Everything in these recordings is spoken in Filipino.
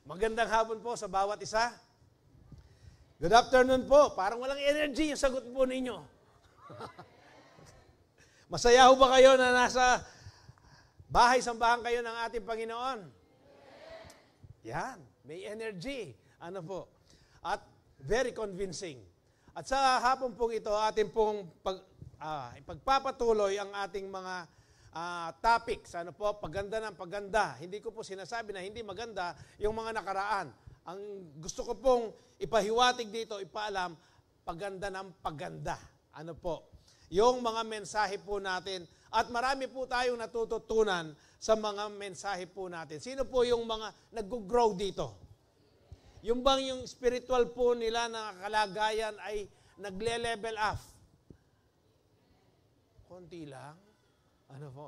Magandang hapon po sa bawat isa. Good afternoon po. Parang walang energy yung sagot po ninyo. Masaya ho ba kayo na nasa bahay-sambahan kayo ng ating Panginoon? Yan, may energy. Ano po? At very convincing. At sa hapon pong ito, ating pong ipagpapatuloy ang ating mga topics. Ano po? Paganda ng paganda. Hindi ko po sinasabi na hindi maganda yung mga nakaraan. Ang gusto ko pong ipahiwatig dito, ipaalam, paganda ng paganda. Ano po? Yung mga mensahe po natin. At marami po tayong natututunan sa mga mensahe po natin. Sino po yung mga nag-grow dito? Yung bang yung spiritual po nila na kalagayan ay nagle-level up? Konti lang. Ano po?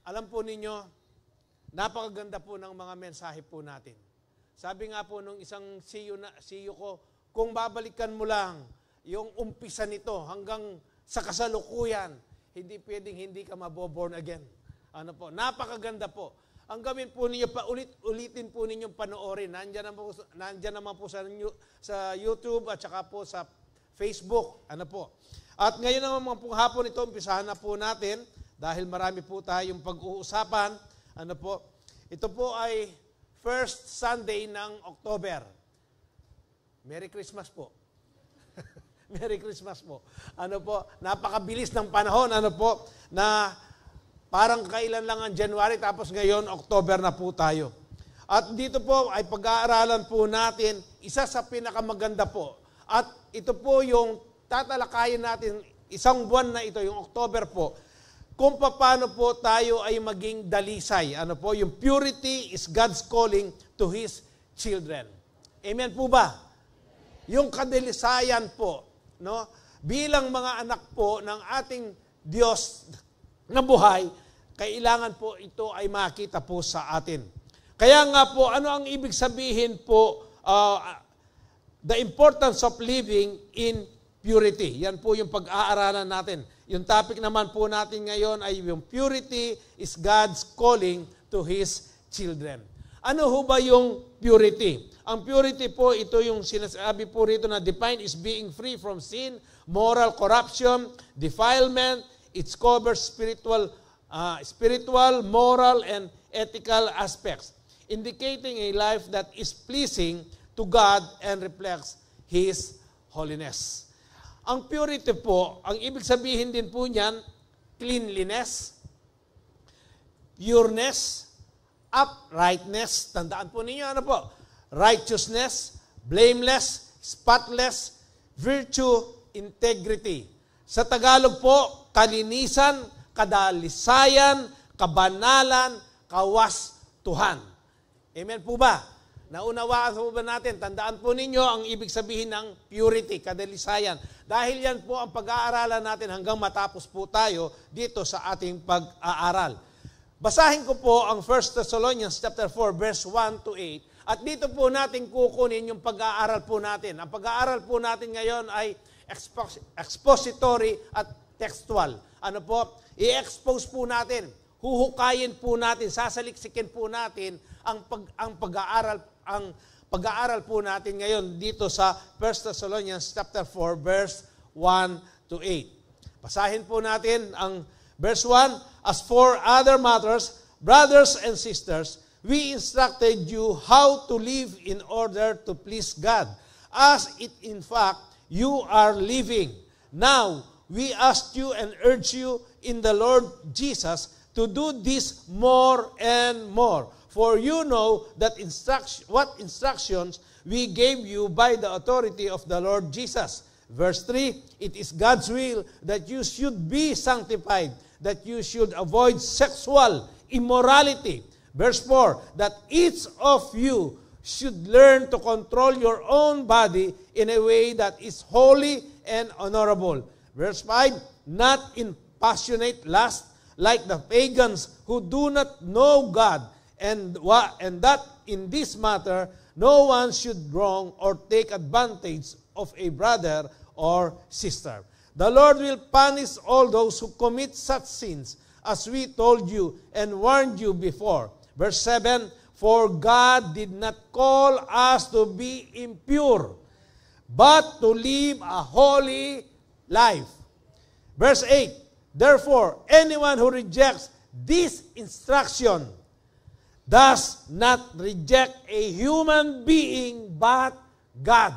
Alam po ninyo, napakaganda po ng mga mensahe po natin. Sabi nga po nung isang CEO ko, kung babalikan mo lang yung umpisa nito hanggang sa kasalukuyan, hindi pwedeng hindi ka maboborn again. Ano po? Napakaganda po. Ang gawin po ninyo, ulitin po ninyong panoorin. Nandiyan naman po sa YouTube at saka po sa Facebook. Ano po? At ngayon naman po hapon ito, umpisahan na po natin. Dahil marami po tayong pag-uusapan, ano po, ito po ay first Sunday ng October. Merry Christmas po. Merry Christmas po. Ano po, napakabilis ng panahon, ano po, na parang kailan lang ang January, tapos ngayon, October na po tayo. At dito po ay pag-aaralan po natin, isa sa pinakamaganda po. At ito po yung tatalakayin natin, isang buwan na ito, yung October po, kung paano po tayo ay maging dalisay. Ano po? Yung purity is God's calling to His children. Amen po ba? Yung kadalisayan po, no? Bilang mga anak po ng ating Diyos na buhay, kailangan po ito ay makita po sa atin. Kaya nga po, ano ang ibig sabihin po, the importance of living in purity. Yan po yung pag-aaralan natin. Yung topic naman po natin ngayon ay yung purity is God's calling to His children. Ano ho ba yung purity? Ang purity po, ito yung sinasabi po rito na defined is being free from sin, moral corruption, defilement. It covers spiritual, moral, and ethical aspects, indicating a life that is pleasing to God and reflects His holiness. Ang purity po, ang ibig sabihin din po niyan, cleanliness, pureness, uprightness, tandaan po ninyo, ano po? Righteousness, blameless, spotless, virtue, integrity. Sa Tagalog po, kalinisan, kadalisayan, kabanalan, kawastuhan. Amen po ba? Naunawaan po ba natin? Tandaan po ninyo ang ibig sabihin ng purity, kadalisayan. Dahil yan po ang pag-aaralan natin hanggang matapos po tayo dito sa ating pag-aaral. Basahin ko po ang 1 Thessalonians chapter 4 verse 1 to 8. At dito po natin kukunin yung pag-aaral po natin. Ang pag-aaral po natin ngayon ay expository at textual. Ano po? I-expose po natin. Huhukayin po natin, sasaliksikin po natin ang pag-aaral po natin ngayon dito sa 1 Thessalonians chapter 4 verse 1 to 8. Basahin po natin ang verse 1. As for other matters, brothers and sisters, we instructed you how to live in order to please God, as it in fact you are living. Now, we ask you and urge you in the Lord Jesus to do this more and more. For you know that what instructions we gave you by the authority of the Lord Jesus. Verse 3, it is God's will that you should be sanctified, that you should avoid sexual immorality. Verse 4, that each of you should learn to control your own body in a way that is holy and honorable. Verse 5, not in passionate lust like the pagans who do not know God, and that in this matter no one should wrong or take advantage of a brother or sister. The Lord will punish all those who commit such sins, as we told you and warned you before. Verse 7, For God did not call us to be impure, but to live a holy life. Verse 8, therefore, anyone who rejects this instruction does not reject a human being, but God.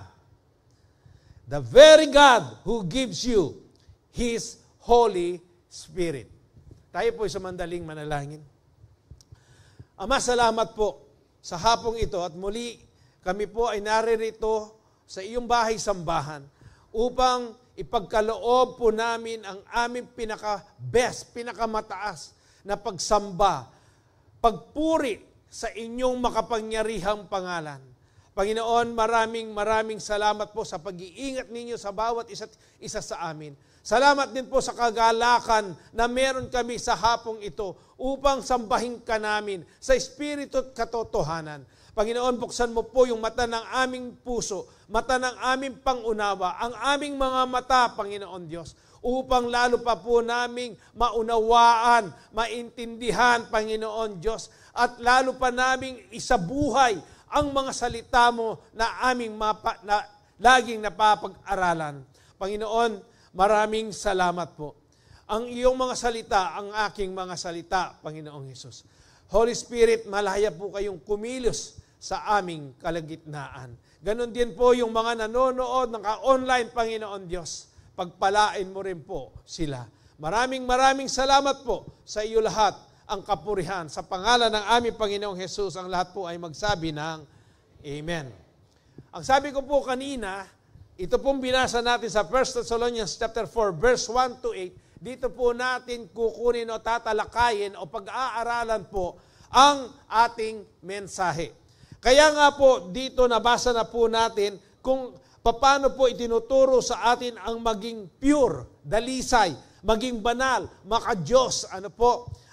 The very God who gives you His Holy Spirit. Tayo po sa mandaling manalangin. Ama, salamat po sa hapong ito at muli kami po ay naririto sa iyong bahay-sambahan upang ipagkaloob po namin ang aming pinaka-best, pinakamataas na pagsamba, pagpuri sa inyong makapangyarihang pangalan. Panginoon, maraming salamat po sa pag-iingat ninyo sa bawat isa't isa sa amin. Salamat din po sa kagalakan na meron kami sa hapong ito upang sambahin ka namin sa espiritu at katotohanan. Panginoon, buksan mo po yung mata ng aming puso, mata ng aming pangunawa, ang aming mga mata, Panginoon Diyos, upang lalo pa po naming maunawaan, maintindihan, Panginoon Diyos, at lalo pa naming isabuhay ang mga salita mo na aming laging napapag-aralan. Panginoon, maraming salamat po. Ang iyong mga salita, ang aking mga salita, Panginoong Hesus. Holy Spirit, malaya po kayong kumilos sa aming kalagitnaan. Ganon din po yung mga nanonood, naka-online, Panginoon Diyos. Pagpalain mo rin po sila. Maraming salamat po sa iyo lahat ang kapurihan. Sa pangalan ng aming Panginoong Hesus, ang lahat po ay magsabi ng Amen. Ang sabi ko po kanina, ito pong binasa natin sa 1 Thessalonians chapter 4, verse 1 to 8. Dito po natin kukunin o tatalakayin o pag-aaralan po ang ating mensahe. Kaya nga po dito nabasa na po natin kung paano po itinuturo sa atin ang maging pure, dalisay, maging banal, maka-Diyos,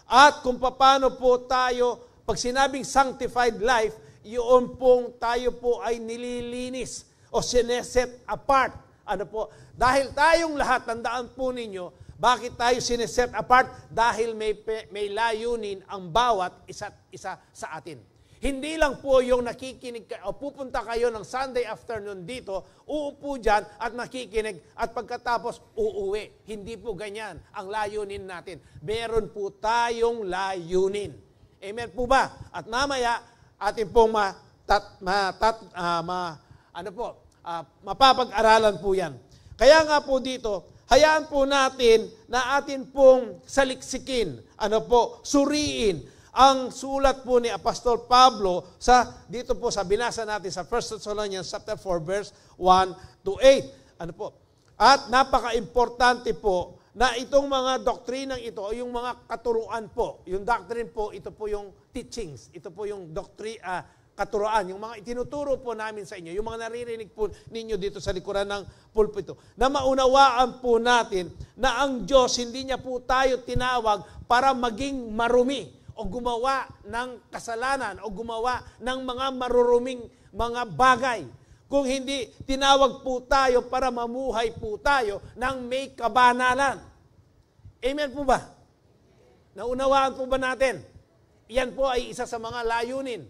at kung paano po tayo, pag sinabing sanctified life, yun pong tayo po ay nililinis o sineset apart. Dahil tayong lahat, tandaan po ninyo, bakit tayo sineset apart? Dahil may layunin ang bawat isa't isa sa atin. Hindi lang po yung nakikinig o pupunta kayo ng Sunday afternoon dito, uupo dyan at nakikinig at pagkatapos uuwi. Hindi po ganyan ang layunin natin. Meron po tayong layunin. Amen po ba? At mamaya atin pong mapapag-aralan po yan. Kaya nga po dito, hayaan po natin na atin pong saliksikin, suriin ang sulat po ni Apostol Pablo dito po sa binasa natin sa 1 Thessalonians chapter 4 verse 1 to 8. At napaka-importante po na itong mga doktrinang ito, yung mga katuruan po, yung doctrine po, ito po yung teachings, ito po yung katuruan, yung mga itinuturo po namin sa inyo, yung mga naririnig po ninyo dito sa likuran ng pulpito, na maunawaan po natin na ang Diyos, hindi niya po tayo tinawag para maging marumi o gumawa ng kasalanan o gumawa ng mga maruruming mga bagay. Kung hindi, tinawag po tayo para mamuhay po tayo ng may kabanalan. Amen po ba? Naunawaan po ba natin? Yan po ay isa sa mga layunin.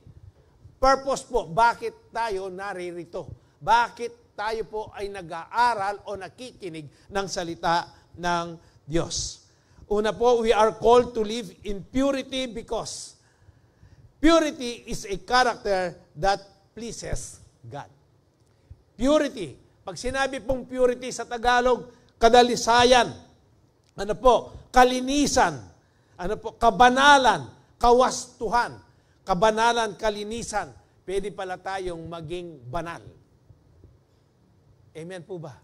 Purpose po, bakit tayo naririto? Bakit tayo po ay nag-aaral o nakikinig ng salita ng Diyos? Una po, we are called to live in purity because purity is a character that pleases God. Purity. Pag sinabi pong purity sa Tagalog, kadalisayan. Kalinisan. Kabanalan. Kawastuhan. Kabanalan, kalinisan. Pwede pala tayong maging banal. Amen po ba?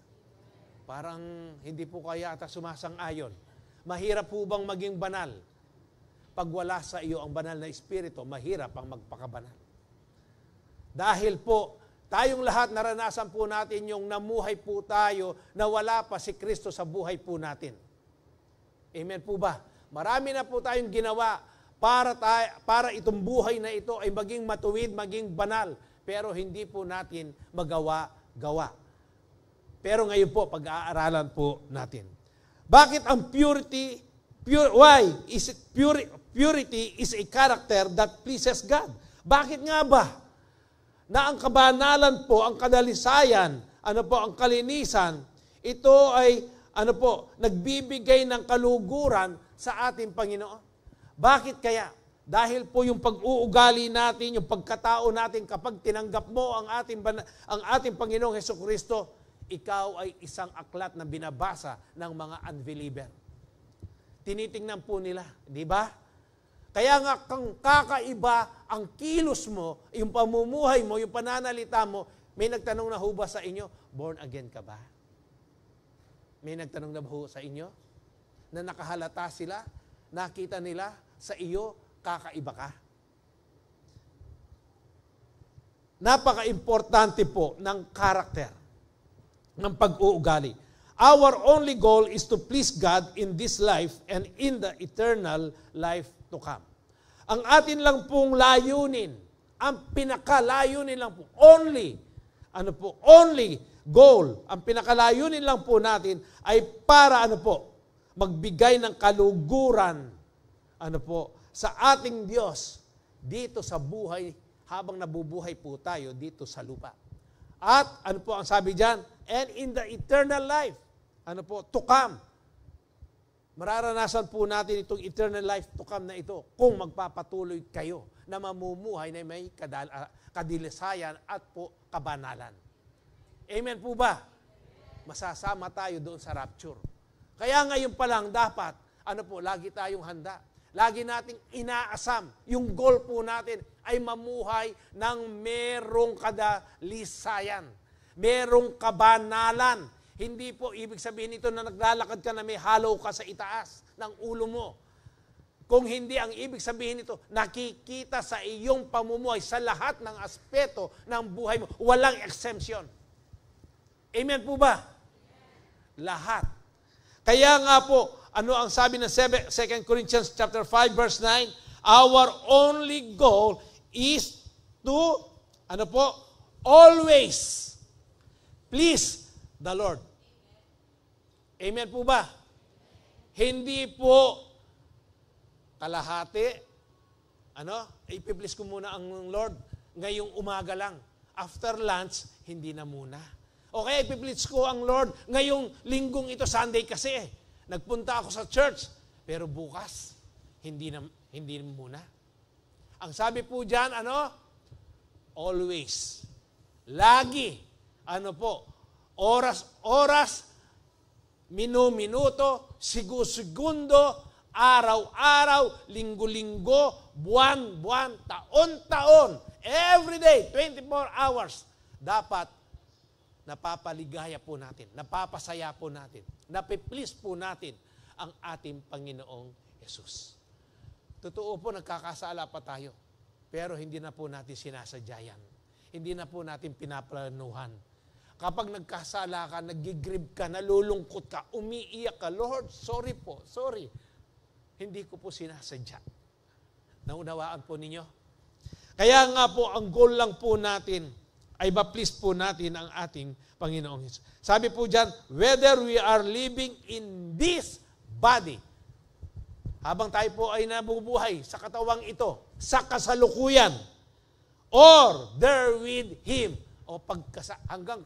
Parang hindi po kaya ata sumasang-ayon. Mahirap po bang maging banal? Pag wala sa iyo ang banal na espiritu, mahirap ang magpakabanal. Dahil po, tayong lahat naranasan po natin yung namuhay po tayo na wala pa si Kristo sa buhay po natin. Amen po ba? Marami na po tayong ginawa para itong buhay na ito ay maging matuwid, maging banal. Pero hindi po natin magawa-gawa. Pero ngayon po, pag-aaralan po natin. Bakit ang purity? Why is it purity is a character that pleases God? Bakit nga ba na ang kabanalan po, ang kadalisayan, ang kalinisan, ito ay nagbibigay ng kaluguran sa ating Panginoon? Bakit kaya? Dahil po yung pag-uugali natin, yung pagkatao natin, kapag tinanggap mo ang ating Panginoong Hesukristo, ikaw ay isang aklat na binabasa ng mga unbeliever. Tinitingnan po nila, di ba? Kaya nga kang kakaiba ang kilos mo, yung pamumuhay mo, yung pananalita mo, may nagtanong na ho ba sa inyo, born again ka ba? May nagtanong na ba ho sa inyo? Na nakahalata sila, nakita nila sa iyo, kakaiba ka? Napaka-importante po ng karakter, ng pag-uugali. Our only goal is to please God in this life and in the eternal life to come. Ang atin lang pong layunin, ang pinakalayunin lang po, only goal, ang pinakalayunin lang po natin ay para magbigay ng kaluguran sa ating Diyos dito sa buhay habang nabubuhay po tayo dito sa lupa. At ang sabi diyan? And in the eternal life, to come. Mararanasan po natin itong eternal life to come na ito kung magpapatuloy kayo na mamumuhay na may kadilisayan at po kabanalan. Amen po ba? Masasama tayo doon sa rapture. Kaya ngayon pa lang dapat, lagi tayong handa. Lagi nating inaasam. Yung goal po natin ay mamuhay ng merong kadalisayan. Merong kabanalan. Hindi po ibig sabihin ito na naglalakad ka na may halo ka sa itaas ng ulo mo. Kung hindi, ang ibig sabihin ito, nakikita sa iyong pamumuhay sa lahat ng aspeto ng buhay mo. Walang exemption. Amen po ba? Lahat. Kaya nga po, ang sabi ng 2 Corinthians chapter 5 verse 9? Our only goal is to, always please the Lord. Amen po ba? Hindi po kalahati, ipiplease ko muna ang Lord ngayong umaga lang. After lunch, hindi na muna. O kaya ipiplease ko ang Lord ngayong linggong ito, Sunday kasi nagpunta ako sa church, pero bukas, hindi na muna. Ang sabi po dyan, always. Lagi. Oras, minuto, segundo, araw-araw, linggo-linggo, buwan-buwan, taon-taon, every day, 24 hours, dapat napapaligaya po natin, napapasaya po natin, napiplease po natin ang ating Panginoong Yesus. Totoo po, nagkakasala pa tayo, pero hindi na po natin sinasadya yan. Hindi na po natin pinaplanuhan. Kapag nagkasala ka, nagigrib ka, nalulungkot ka, umiiyak ka, Lord, sorry po, sorry. Hindi ko po sinasadya. Naunawaan po ninyo? Kaya nga po, ang goal lang po natin ay ma-please po natin ang ating Panginoong Hesus. Sabi po dyan, whether we are living in this body, habang tayo po ay nabubuhay sa katawang ito, sa kasalukuyan, or there with Him, o hanggang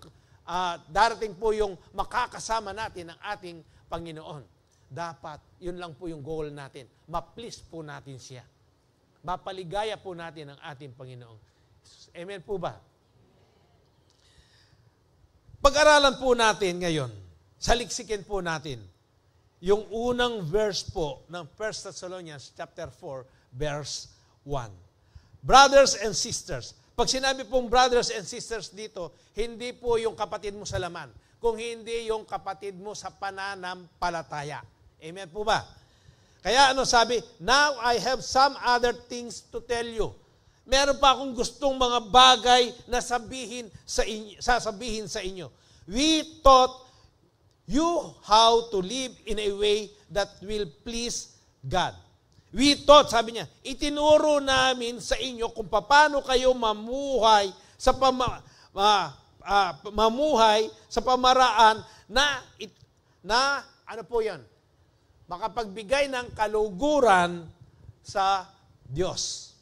darating po yung makakasama natin ng ating Panginoon. Dapat, yun lang po yung goal natin. Ma-please po natin siya. Mapaligaya po natin ang ating Panginoong Hesus. Amen po ba? Pag-aralan po natin ngayon, saliksikin po natin, yung unang verse po ng 1 Thessalonians chapter 4, verse 1. Brothers and sisters. Pag sinabi pong brothers and sisters dito, hindi po yung kapatid mo sa laman, kung hindi yung kapatid mo sa pananampalataya. Amen po ba? Kaya sabi, now I have some other things to tell you. Meron pa akong gustong mga bagay na sasabihin sa inyo. We taught you how to live in a way that will please God. We taught, sabi niya, itinuro namin sa inyo kung paano kayo mamuhay sa pamaraan na makapagbigay ng kaluguran sa Diyos.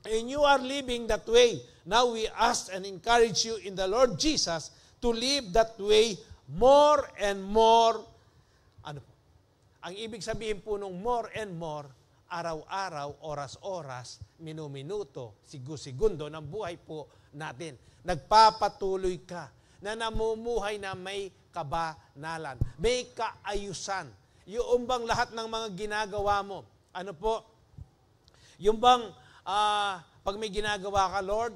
And you are living that way. Now we ask and encourage you in the Lord Jesus to live that way more and more. Ano po? Ang ibig sabihin po nung more and more, araw-araw, oras-oras, minuminuto, segundo ng buhay po natin. Nagpapatuloy ka na namumuhay na may kabanalan, may kaayusan. Yung bang lahat ng mga ginagawa mo, ano po, yung bang pag may ginagawa ka, Lord,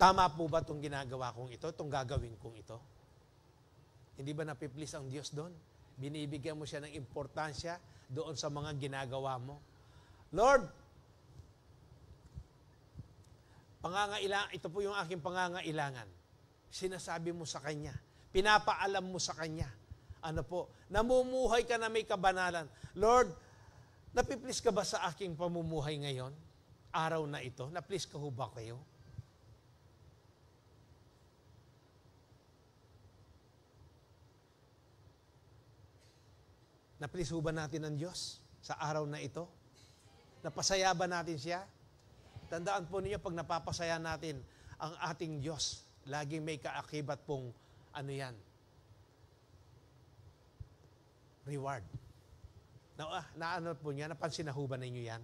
tama po ba itong ginagawa kong ito, itong gagawin kong ito? Hindi ba napiplease ang Diyos doon? Binibigyan mo siya ng importansya doon sa mga ginagawa mo. Lord, ito po yung aking pangangailangan. Sinasabi mo sa Kanya. Pinapaalam mo sa Kanya. Ano po? Namumuhay ka na may kabanalan. Lord, napiplease ka ba sa aking pamumuhay ngayon? Araw na ito? Naplease ka ho ba kayo? Naplease ho ba natin ang Diyos sa araw na ito? Napasaya ba natin siya? Tandaan po ninyo, pag napapasaya natin ang ating Diyos, laging may kaakibat pong reward. Naano po niya, napansin na ho ba ninyo yan?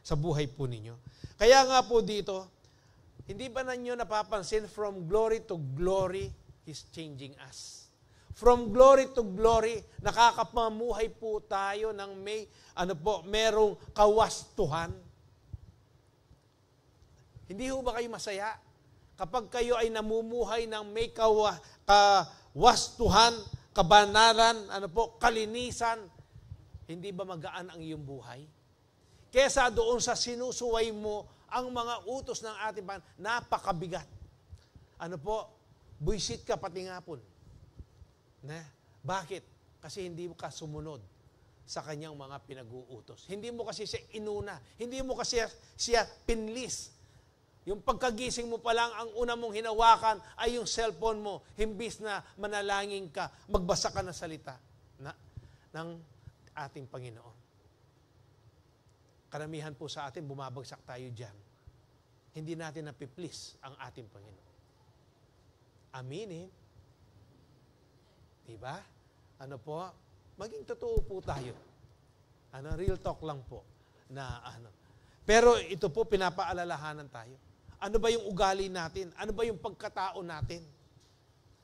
Sa buhay po ninyo. Kaya nga po dito, hindi ba ninyo napapansin, from glory to glory, He's changing us. From glory to glory, nakakapamuhay po tayo ng merong kawastuhan. Hindi ho ba kayo masaya? Kapag kayo ay namumuhay ng may kawastuhan, kabanalan, kalinisan, hindi ba magaan ang iyong buhay? Kesa doon sa sinusuway mo ang mga utos ng ating Panginoon, napakabigat. Buisit ka pati ngapon. Bakit? Kasi hindi mo ka sumunod sa kanyang mga pinag-uutos. Hindi mo kasi siya inuna. Hindi mo kasi siya pinlis. Yung pagkagising mo pa lang, ang una mong hinawakan ay yung cellphone mo. Himbis na manalangin ka, magbasa ka ng salita ng ating Panginoon. Karamihan po sa atin, bumabagsak tayo dyan. Hindi natin napiplis ang ating Panginoon. Aminin. Diba? Maging totoo po tayo. Real talk lang po. Pero ito po, pinapaalalahanan tayo. Ano ba yung ugali natin? Ano ba yung pagkatao natin?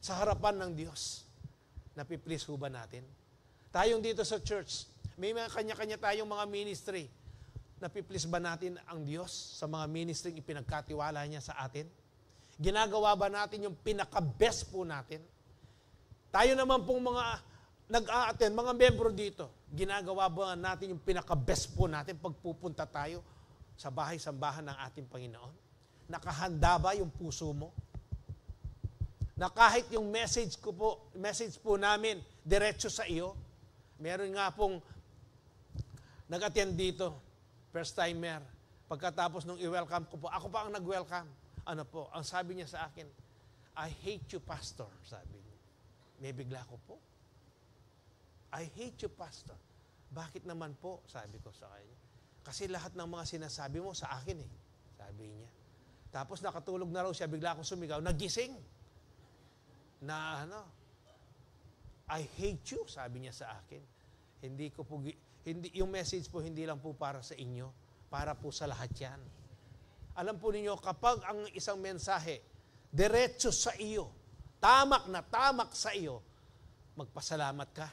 Sa harapan ng Diyos. Napiplease ho ba natin? Tayong dito sa church, may mga kanya-kanya tayong mga ministry. Napiplease ba natin ang Diyos sa mga ministry ipinagkatiwala niya sa atin? Ginagawa ba natin yung pinaka-best po natin? Tayo naman pong mga nag-a-attend, mga membro dito, ginagawa ba natin yung pinaka-best po natin pag pupunta tayo sa bahay-sambahan ng ating Panginoon? Nakahanda ba yung puso mo? Na kahit yung message po namin, diretso sa iyo. Meron nga pong nag-attend dito, first timer. Pagkatapos nung i-welcome ko po, ako pa ang nag-welcome. Ang sabi niya sa akin, I hate you, Pastor, sabi niya. May bigla ko po. I hate you, Pastor. Bakit naman po? Sabi ko sa kanya. Kasi lahat ng mga sinasabi mo sa akin sabi niya. Tapos nakatulog na raw siya, bigla akong sumigaw, nagising. I hate you, sabi niya sa akin. Yung message po, hindi lang po para sa inyo, para po sa lahat yan. Alam po ninyo, kapag ang isang mensahe, diretso sa iyo, tamak na tamak sa iyo, magpasalamat ka.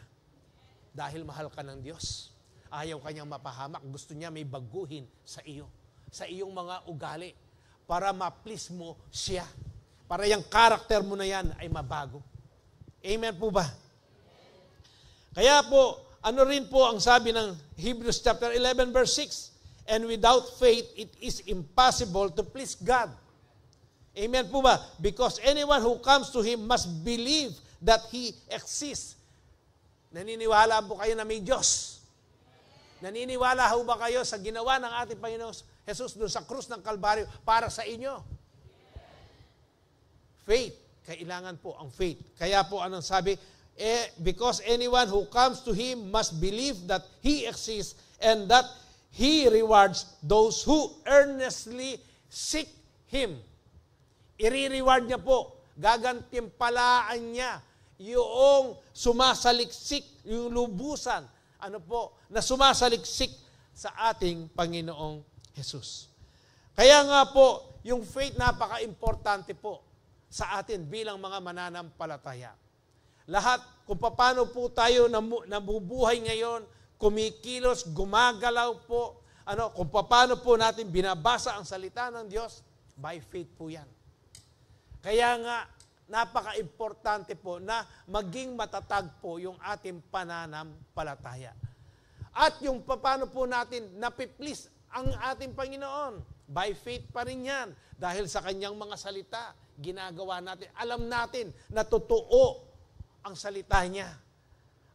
Dahil mahal ka ng Diyos. Ayaw kanyang mapahamak. Gusto niya may baguhin sa iyo. Sa iyong mga ugali. Para ma-please mo siya. Para yung karakter mo na yan ay mabago. Amen po ba? Kaya po, rin po ang sabi ng Hebrews chapter 11 verse 6, and without faith, it is impossible to please God. Amen po ba? Because anyone who comes to Him must believe that He exists. Naniniwala po kayo na may Diyos? Naniniwala ho ba kayo sa ginawa ng ating Panginoon Jesus doon sa krus ng Kalbaryo para sa inyo? Faith. Kailangan po ang faith. Kaya po anong sabi? Because anyone who comes to Him must believe that He exists and that He rewards those who earnestly seek Him. I-reward niya po, gagantimpalaan niya yung sumasaliksik, yung lubusan, na sumasaliksik sa ating Panginoong Jesus. Kaya nga po, yung faith napaka-importante po sa atin bilang mga mananampalataya. Lahat, kung paano po tayo nabubuhay ngayon, kumikilos, gumagalaw po, kung paano po natin binabasa ang salita ng Diyos, by faith po yan. Kaya nga, napaka-importante po na maging matatag po yung ating pananampalataya. At yung paano po natin napiplease ang ating Panginoon, by faith pa rin yan. Dahil sa kanyang mga salita, ginagawa natin. Alam natin na totoo ang salita niya.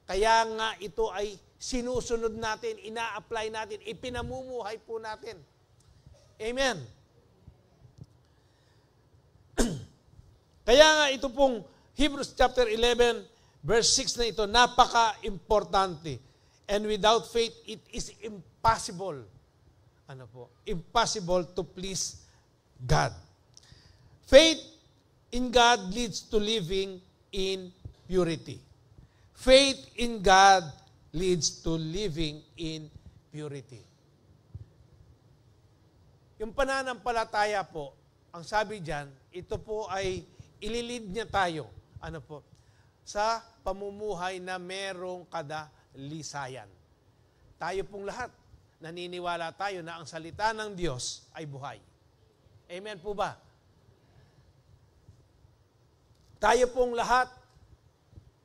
Kaya nga ito ay sinusunod natin, ina-apply natin, ipinamumuhay po natin. Amen. Kaya nga ito pong Hebrews chapter 11, verse 6 na ito, napaka-importante. And without faith, it is impossible. Impossible to please God. Faith in God leads to living in purity. Faith in God leads to living in purity. Yung pananampalataya po, ang sabi diyan, ito po ay ililid niya tayo, sa pamumuhay na merong kadalisayan. Tayo pong lahat, naniniwala tayo na ang salita ng Diyos ay buhay. Amen po ba? Tayo pong lahat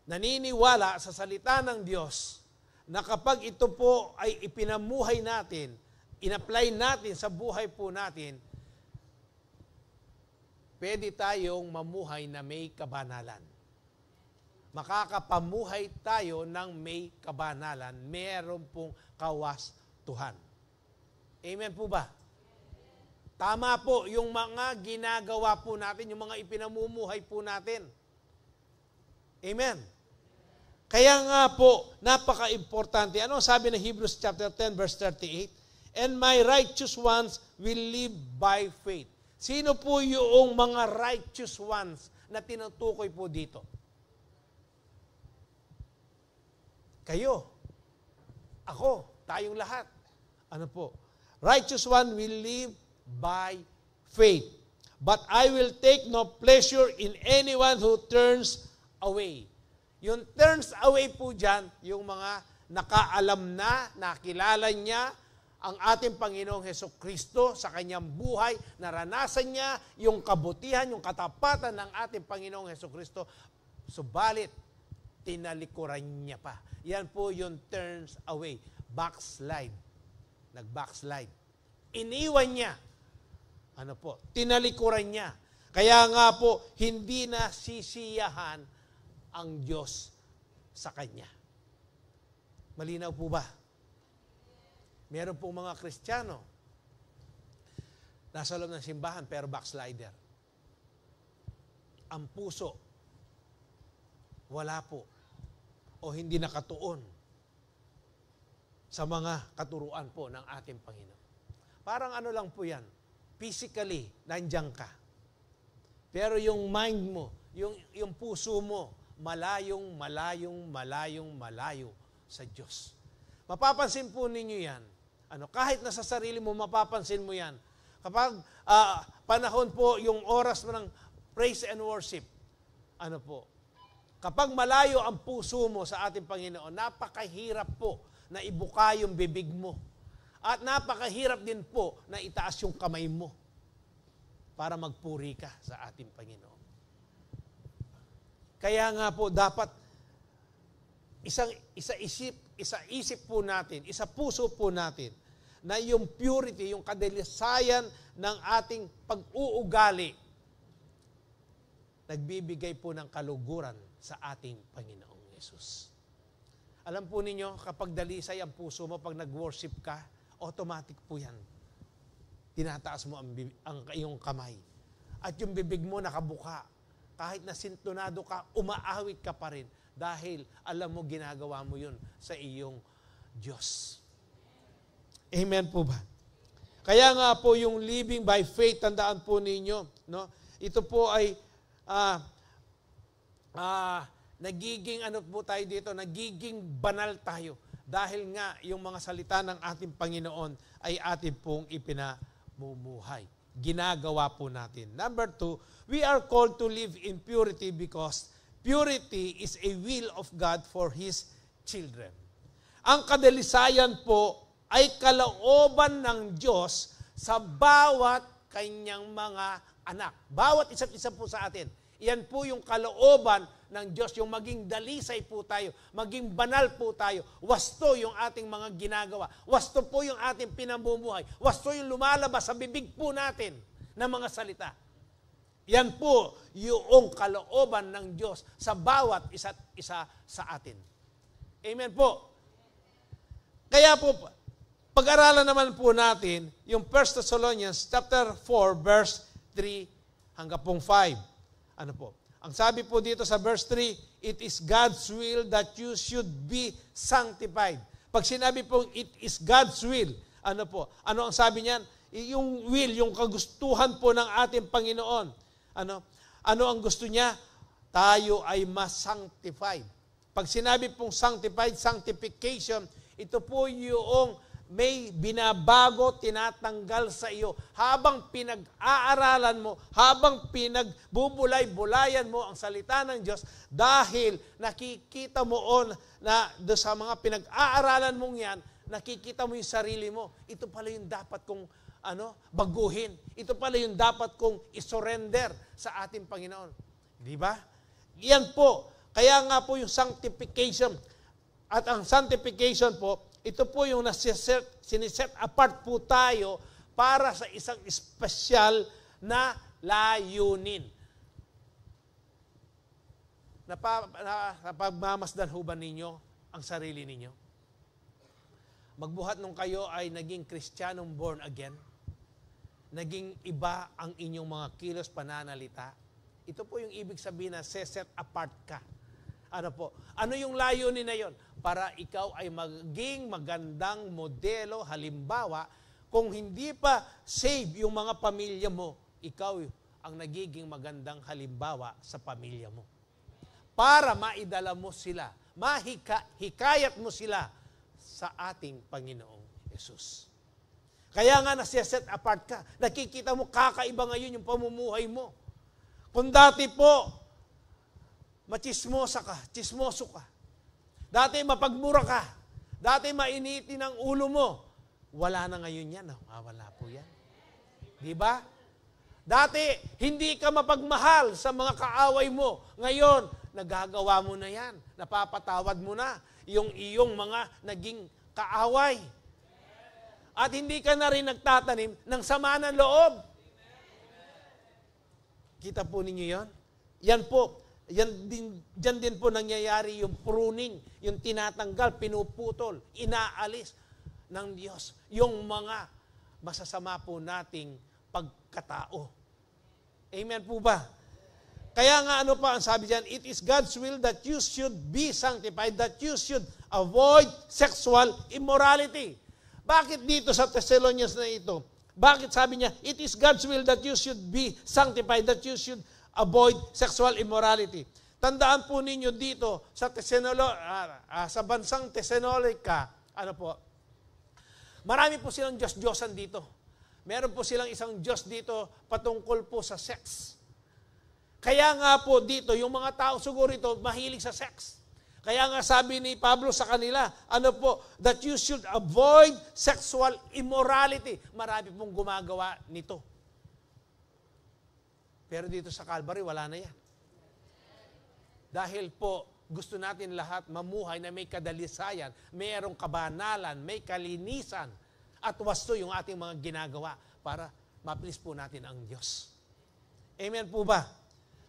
naniniwala sa salita ng Diyos na kapag ito po ay ipinamuhay natin, in-apply natin sa buhay po natin, pwede tayong mamuhay na may kabanalan. Makakapamuhay tayo ng may kabanalan. Meron pong kawastuhan. Amen po ba? Tama po yung mga ginagawa po natin, yung mga ipinamumuhay po natin. Amen. Kaya nga po, napaka-importante. Ano sabi ng Hebrews chapter 10, verse 38? And my righteous ones will live by faith. Sino po yung mga righteous ones na tinutukoy po dito? Kayo. Ako. Tayong lahat. Righteous one will live by faith. But I will take no pleasure in anyone who turns away. Yung turns away po dyan, yung mga nakaalam na, nakilala niya ang ating Panginoong Hesukristo sa kanyang buhay, naranasan niya yung kabutihan, yung katapatan ng ating Panginoong Hesukristo, subalit tinalikuran niya pa. Yan po yung turns away. Backslide. Nag-backslide. Iniwan niya. Tinalikuran niya. Kaya nga po, hindi na sisiyahan ang Diyos sa kanya. Malinaw po ba? Meron pong mga Kristiyano, nasa loob ng simbahan, pero backslider. Ang puso, wala po. O hindi nakatuon sa mga katuruan po ng ating Panginoon. Parang lang po yan. Physically, nandiyan ka. Pero yung mind mo, yung puso mo, malayo sa Diyos. Mapapansin po ninyo yan. Kahit nasa sarili mo, mapapansin mo yan. Kapag panahon po, yung oras mo ng praise and worship, kapag malayo ang puso mo sa ating Panginoon, napakahirap po na ibuka yung bibig mo. At napakahirap din po na itaas yung kamay mo para magpuri ka sa ating Panginoon. Kaya nga po, dapat isa-isip po natin, isa puso po natin, na yung purity, yung kadalisayan ng ating pag-uugali, nagbibigay po ng kaluguran sa ating Panginoong Yesus. Alam po ninyo, kapag dalisay ang puso mo, pag nag-worship ka, automatic po yan. Tinataas mo ang iyong kamay. At yung bibig mo nakabuka. Kahit na sintonado ka, umaawit ka pa rin. Dahil alam mo, ginagawa mo yun sa iyong Diyos. Amen po ba? Kaya nga po yung living by faith, tandaan po ninyo, no? Ito po ay nagiging ano po tayo dito, nagiging banal tayo dahil nga yung mga salita ng ating Panginoon ay ating pong ipinamumuhay. Ginagawa po natin. Number 2, we are called to live in purity because purity is a will of God for His children. Ang kadalisayan po ay kalooban ng Diyos sa bawat kanyang mga anak. Bawat isa't isa po sa atin. Iyan po yung kalooban ng Diyos, yung maging dalisay po tayo, maging banal po tayo. Wasto yung ating mga ginagawa. Wasto po yung ating pinamumuhay. Wasto yung lumalabas sa bibig po natin ng mga salita. Yan po yung kalooban ng Diyos sa bawat isa't isa sa atin. Amen po. Kaya po, pag-aralan naman po natin yung 1 Thessalonians chapter 4 verse 3 hanggang 5. Ano po? Ang sabi po dito sa verse 3, it is God's will that you should be sanctified. Pag sinabi po it is God's will, ano po? Ano ang sabi niyan? Yung will, yung kagustuhan po ng ating Panginoon. Ano ang gusto niya? Tayo ay mas-sanctified. Pag sinabi pong sanctified, sanctification, ito po yung may binabago, tinatanggal sa iyo. Habang pinag-aaralan mo, habang pinagbubulay-bulayan mo ang salita ng Diyos, dahil nakikita mo na sa mga pinag-aaralan mong yan, nakikita mo yung sarili mo. Ito pala yung dapat kong baguhin. Ito pala yung dapat kong isurrender sa ating Panginoon. Di ba? Yan po. Kaya nga po yung sanctification. At ang sanctification po, ito po yung siniset apart po tayo para sa isang espesyal na layunin. Napagmamasdan ho ba ninyo ang sarili ninyo? Magbuhat nung kayo ay naging Kristiyanong born again, naging iba ang inyong mga kilos pananalita. Ito po yung ibig sabihin na set apart ka. Ano po? Ano yung layunin na yon? Para ikaw ay maging magandang modelo, halimbawa, kung hindi pa save yung mga pamilya mo, ikaw ang nagiging magandang halimbawa sa pamilya mo. Para maidala mo sila, hikayat mo sila sa ating Panginoong Yesus. Kaya nga nasiset apart ka. Nakikita mo, kakaiba ngayon yung pamumuhay mo. Kung dati po, chismoso ka. Dati mapagmura ka. Dati mainitin ang ulo mo. Wala na ngayon yan. Wala po yan. Di ba? Dati, hindi ka mapagmahal sa mga kaaway mo. Ngayon, nagagawa mo na yan. Napapatawad mo na yung iyong mga naging kaaway. At hindi ka na rin nagtatanim ng sama ng loob. Kita po ninyo yan? Yan po. Diyan din po nangyayari yung pruning, yung tinatanggal, pinuputol, inaalis ng Diyos. Yung mga masasama po nating pagkatao. Amen po ba? Kaya nga ano pa ang sabi diyan, it is God's will that you should be sanctified, that you should avoid sexual immorality. Bakit dito sa Thessalonians na ito? Bakit sabi niya, it is God's will that you should be sanctified, that you should avoid sexual immorality. Tandaan po ninyo dito sa sa bansang Thessalonica, marami po silang Diyos-Diyosan dito. Meron po silang isang Diyos dito patungkol po sa sex. Kaya nga po dito, yung mga tao siguro ito mahilig sa sex. Kaya nga sabi ni Pablo sa kanila, that you should avoid sexual immorality. Marami pong gumagawa nito. Pero dito sa Calvary, wala na yan. Dahil po, gusto natin lahat mamuhay na may kadalisayan, mayroong kabanalan, may kalinisan, at wasto yung ating mga ginagawa para ma-please po natin ang Diyos. Amen po ba?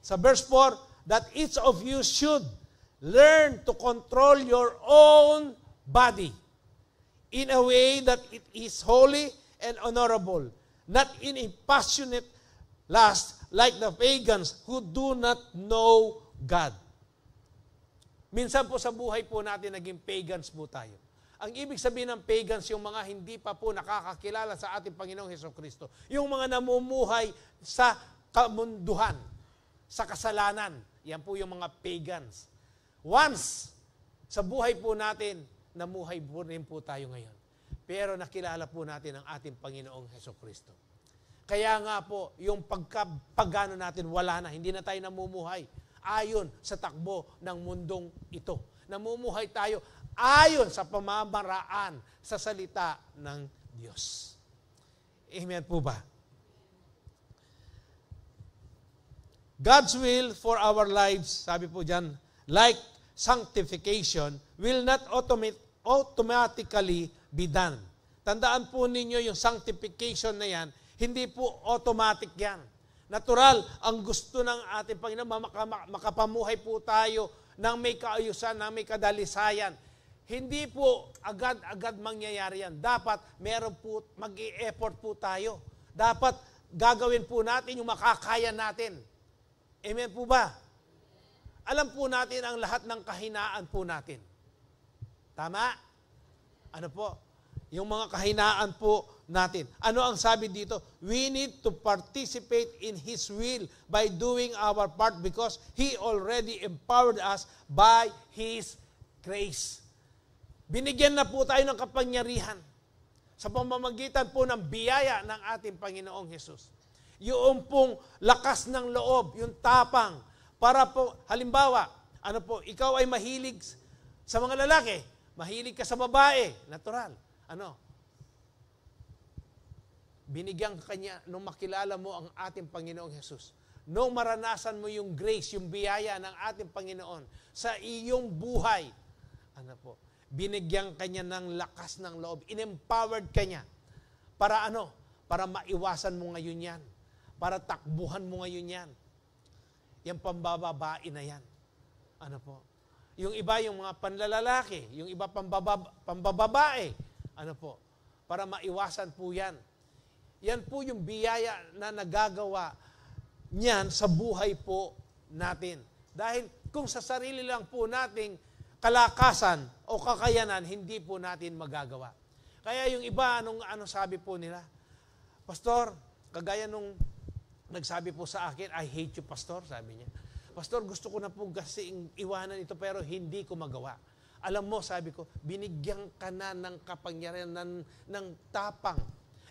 Sa verse 4, that each of you should learn to control your own body in a way that it is holy and honorable, not in a passionate lust like the pagans who do not know God. Minsan po sa buhay po natin, naging pagans po tayo. Ang ibig sabihin ng pagans, yung mga hindi pa po nakakakilala sa ating Panginoong Hesukristo. Yung mga namumuhay sa kamunduhan, sa kasalanan. Yan po yung mga pagans. Once, sa buhay po natin, namuhay po rin po tayo ngayon. Pero nakilala po natin ang ating Panginoong Hesukristo. Kaya nga po, yung pagkapagano natin, wala na. Hindi na tayo namumuhay ayon sa takbo ng mundong ito. Namumuhay tayo ayon sa pamamaraan sa salita ng Diyos. Amen po ba? God's will for our lives, sabi po dyan, like sanctification, will not automatically be done. Tandaan po ninyo yung sanctification na yan, hindi po automatic yan. Natural, ang gusto ng ating Panginoon, makapamuhay po tayo ng may kaayusan, ng may kadalisayan. Hindi po agad-agad mangyayari yan. Dapat meron po, mag-i-effort po tayo. Dapat gagawin po natin yung makakaya natin. Amen po ba? Alam po natin ang lahat ng kahinaan po natin. Tama? Ano po? Yung mga kahinaan po natin. Ano ang sabi dito? We need to participate in His will by doing our part because He already empowered us by His grace. Binigyan na po tayo ng kapangyarihan sa pamamagitan po ng biyaya ng ating Panginoong Hesus. Yung pong lakas ng loob, yung tapang, para po, halimbawa, ano po, ikaw ay mahilig sa mga lalaki, mahilig ka sa babae, natural. Ano? Binigyan kanya nung makilala mo ang ating Panginoong Hesus. Nung maranasan mo yung grace, yung biyaya ng ating Panginoon sa iyong buhay, ano po, binigyan kanya ng lakas ng loob, in-empowered kanya. Para ano? Para maiwasan mo ngayon yan. Para takbuhan mo ngayon yan. Yung pambababae na yan. Ano po? Yung iba, yung mga panlalalaki, yung iba pambababae. Ano po? Para maiwasan po yan. Yan po yung biyaya na nagagawa niyan sa buhay po natin. Dahil kung sa sarili lang po nating kalakasan o kakayanan, hindi po natin magagawa. Kaya yung iba, ano sabi po nila? Pastor, kagaya nung nagsabi po sa akin, I hate you, Pastor, sabi niya. Pastor, gusto ko na po kasing iwanan ito pero hindi ko magawa. Alam mo, sabi ko, binigyan ka na ng kapangyarihan, ng tapang.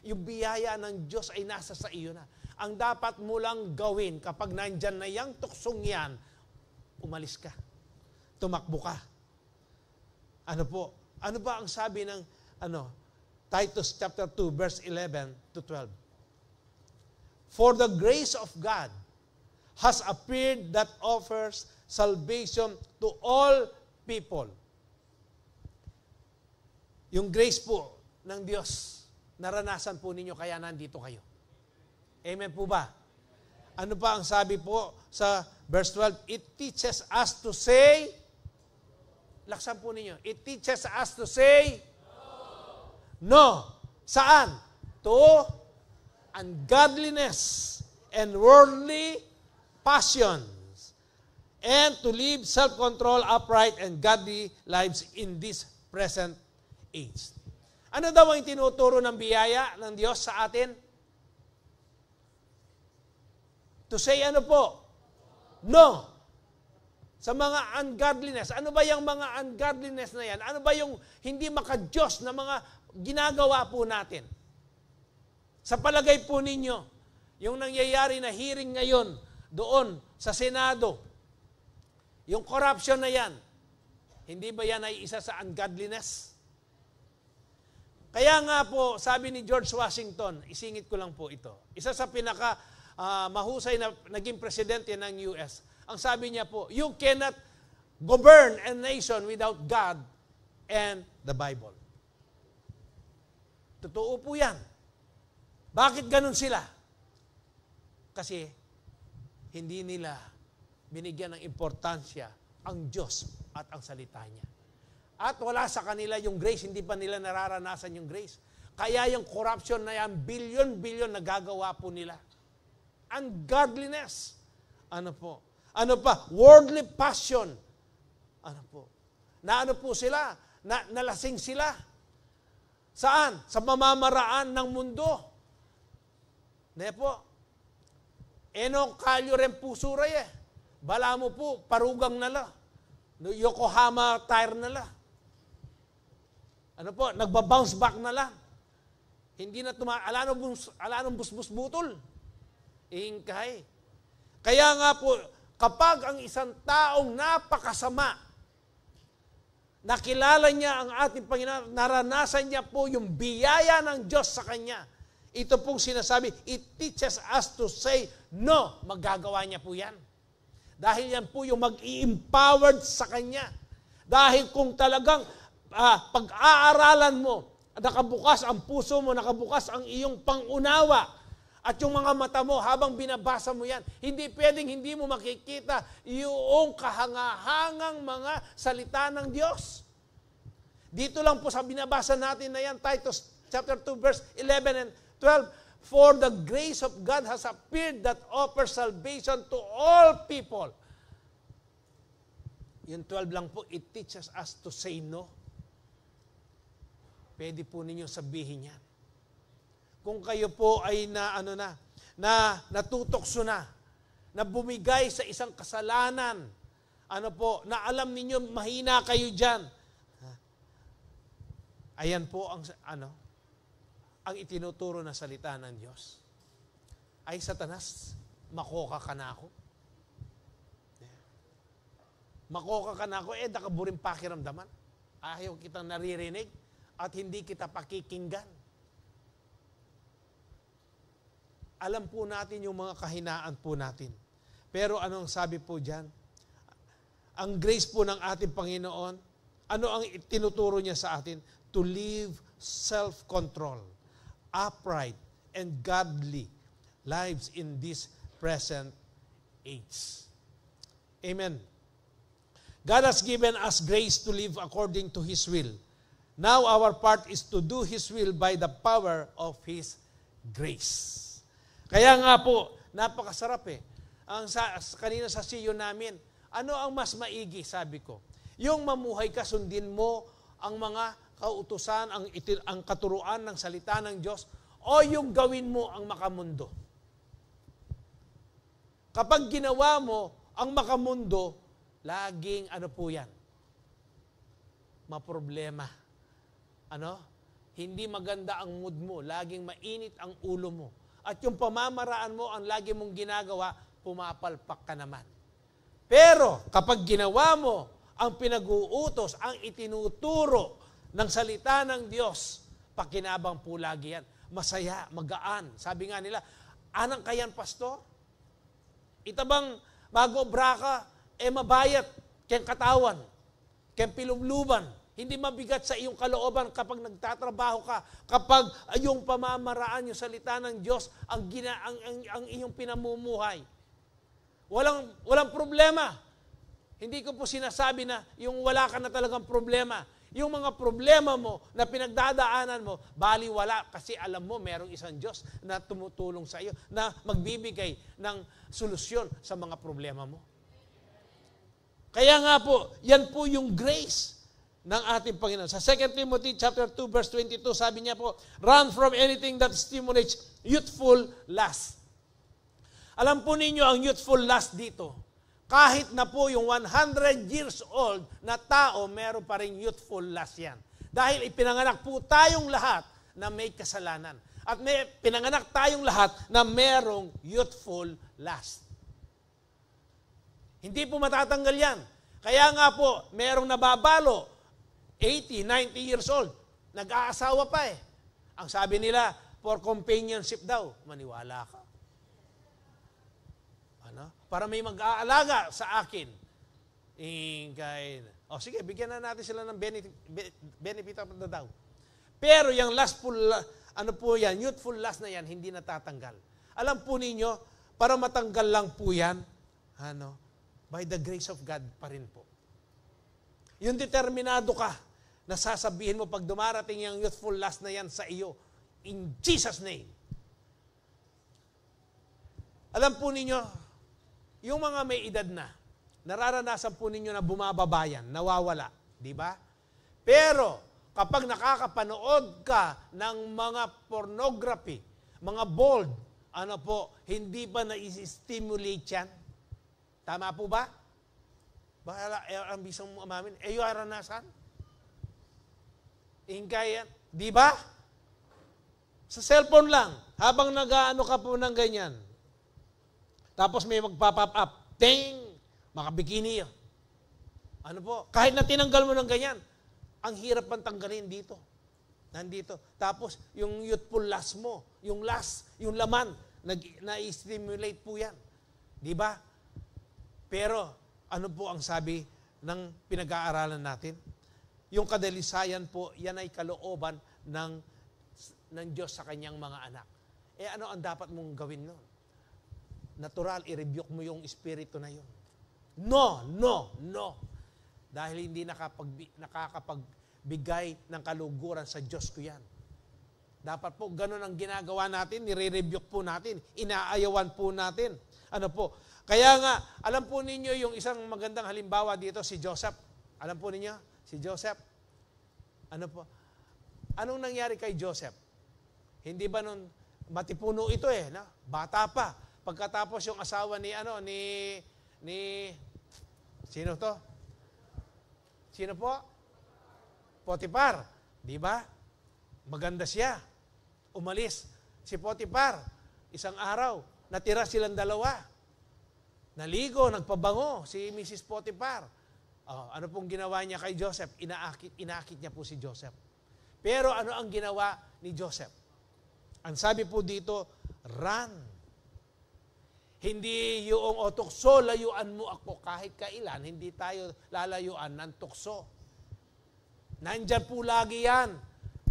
Yung biyaya ng Diyos ay nasa sa iyo na. Ang dapat mo lang gawin kapag nandyan na yung tuksong yan, umalis ka. Tumakbo ka. Ano po? Ano ba ang sabi ng Titus chapter 2 verse 11 to 12? For the grace of God has appeared that offers salvation to all people. Yung grace po ng Diyos, naranasan po ninyo kaya nandito kayo. Amen po ba? Ano pa ang sabi po sa verse 12? It teaches us to say, laksan po ninyo, it teaches us to say, no. Saan? To ungodliness and worldly passions, and to live self-control, upright, and godly lives in this present age. Ano daw ang tinuturo ng biyaya ng Diyos sa atin? To say ano po? No. Sa mga ungodliness. Ano ba yung mga ungodliness na yan? Ano ba yung hindi maka-Diyos na mga ginagawa po natin? Sa palagay po ninyo, yung nangyayari na hearing ngayon doon sa Senado, yung corruption na yan, hindi ba yan ay isa sa ungodliness? Kaya nga po, sabi ni George Washington, isingit ko lang po ito, isa sa pinaka mahusay na naging presidente ng US, ang sabi niya po, you cannot govern a nation without God and the Bible. Totoo po yan. Bakit ganun sila? Kasi hindi nila binigyan ng importansya ang Diyos at ang salita niya. At wala sa kanila yung grace, hindi pa nila nararanasan yung grace. Kaya yung corruption na yan, bilyon-bilyon nagagawa po nila. Ungodliness. Ano po? Ano pa? Worldly passion. Ano po? Na ano po sila? nalasing sila. Saan? Sa mamamaraan ng mundo. Nepo, eno kalyo rin pusuray Bala mo po, parugang nala. Yokohama tire nala. Ano po, nagbabounce back na lang. Hindi na alanong busbus butol. Ingkay. Kaya nga po, kapag ang isang taong napakasama, nakilala niya ang ating Panginoon, naranasan niya po yung biyaya ng Diyos sa kanya. Ito pong sinasabi, it teaches us to say, no, magagawa niya po yan. Dahil yan po yung mag-i-empowered sa kanya. Dahil kung talagang pag-aaralan mo, nakabukas ang puso mo, nakabukas ang iyong pangunawa, at yung mga mata mo, habang binabasa mo yan, hindi pwedeng hindi mo makikita yung kahangahangang mga salita ng Diyos. Dito lang po sa binabasa natin na yan, Titus chapter 2, verse 11 and 12, for the grace of God has appeared that offers salvation to all people. Yung 12 lang po, it teaches us to say no. Pwede po ninyo sabihin yan. Kung kayo po ay natutokso na bumigay sa isang kasalanan, na alam ninyo mahina kayo diyan. Ayan po ang itinuturo na salita ng Diyos. Ay Satanas, makoka ka na ako. Makoka ka na ako, nakaburing pakiramdaman. Ayaw kitang naririnig at hindi kita pakikinggan. Alam po natin yung mga kahinaan po natin. Pero anong sabi po dyan? Ang grace po ng ating Panginoon, ano ang tinuturo niya sa atin? To live self-control, upright, and godly lives in this present age. Amen. God has given us grace to live according to His will. Now our part is to do His will by the power of His grace. Kaya nga po, napakasarap kanina sa CEO namin, ano ang mas maigi, sabi ko? Yung mamuhay ka, sundin mo ang mga kautusan, ang katuruan ng salita ng Diyos, o yung gawin mo ang makamundo. Kapag ginawa mo ang makamundo, laging po yan? Maproblema. Hindi maganda ang mood mo, laging mainit ang ulo mo. At yung pamamaraan mo, ang lagi mong ginagawa, pumapalpak ka naman. Pero kapag ginawa mo ang pinag-uutos, ang itinuturo ng salita ng Diyos, pakinabang po lagi yan. Masaya, magaan. Sabi nga nila, anang kayan, pastor? Itabang magobra ka, mabayat, kayang katawan, kayang pilubluban. Hindi mabigat sa iyong kalooban kapag nagtatrabaho ka, kapag yung pamamaraan, yung salita ng Diyos, ang iyong pinamumuhay. Walang problema. Hindi ko po sinasabi na yung wala ka na talagang problema. Yung mga problema mo na pinagdadaanan mo, bali wala kasi alam mo merong isang Diyos na tumutulong sa iyo, na magbibigay ng solusyon sa mga problema mo. Kaya nga po, yan po yung grace ng ating Panginoon. Sa 2 Timothy chapter 2 verse 22, sabi niya po, run from anything that stimulates youthful lust. Alam po ninyo ang youthful lust dito. Kahit na po yung 100 years old na tao, meron pa rin youthful lust yan. Dahil ipinanganak po tayong lahat na may kasalanan. At pinanganak tayong lahat na merong youthful lust. Hindi po matatanggal yan. Kaya nga po, merong nababalo, 80, 90 years old, nag-aasawa pa Ang sabi nila, for companionship daw, maniwala ka. Para may mag-aalaga sa akin. Sige, bigyan na natin sila ng benefit of the doubt. Pero yung lustful, youthful lust na yan, hindi natatanggal. Alam po ninyo, para matanggal lang po yan, by the grace of God pa rin po. Yung determinado ka, na sasabihin mo pag dumarating yung youthful lust na yan sa iyo, in Jesus' name. Alam po ninyo, yung mga may edad na, nararanasan po ninyo na bumababayan, nawawala, di ba? Pero, kapag nakakapanood ka ng mga pornography, mga bold, hindi ba na-stimulate yan? Tama po ba? Baka ang bisang mo umamin, yung aranasan? Ingkay yan. Di ba? Sa cellphone lang, habang nag-ano ka po ng ganyan, tapos may magpa-pop up, ting! Makabikini yun. Kahit na tinanggal mo ng ganyan, ang hirap pang tanggalin dito. Nandito. Tapos, yung youthful lust mo, yung laman, na-stimulate po yan. Di ba? Pero, ano po ang sabi ng pinag-aaralan natin? Yung kadalisayan po, yan ay kalooban ng Diyos sa kanyang mga anak. Ano ang dapat mong gawin nun? Natural, i-rebuke mo yung espiritu na yun. No. Dahil hindi nakakapagbigay ng kaluguran sa Diyos ko yan. Dapat po, ganun ang ginagawa natin, nire-rebuke po natin, inaayawan po natin. Kaya nga, alam po ninyo yung isang magandang halimbawa dito, si Joseph. Alam po ninyo, si Joseph. Anong nangyari kay Joseph? Hindi ba nun, matipuno ito no? Bata pa. Pagkatapos yung asawa ni sino to? Sino po? Potiphar. Di ba? Maganda siya. Umalis si Potiphar. Isang araw, natira silang dalawa. Naligo, nagpabango si Mrs. Potiphar. Ano pong ginawa niya kay Joseph? Inaakit niya po si Joseph. Pero ano ang ginawa ni Joseph? Ang sabi po dito, run. Hindi yung tukso, layuan mo ako kahit kailan. Hindi tayo lalayuan ng tukso. Nandyan po lagi yan.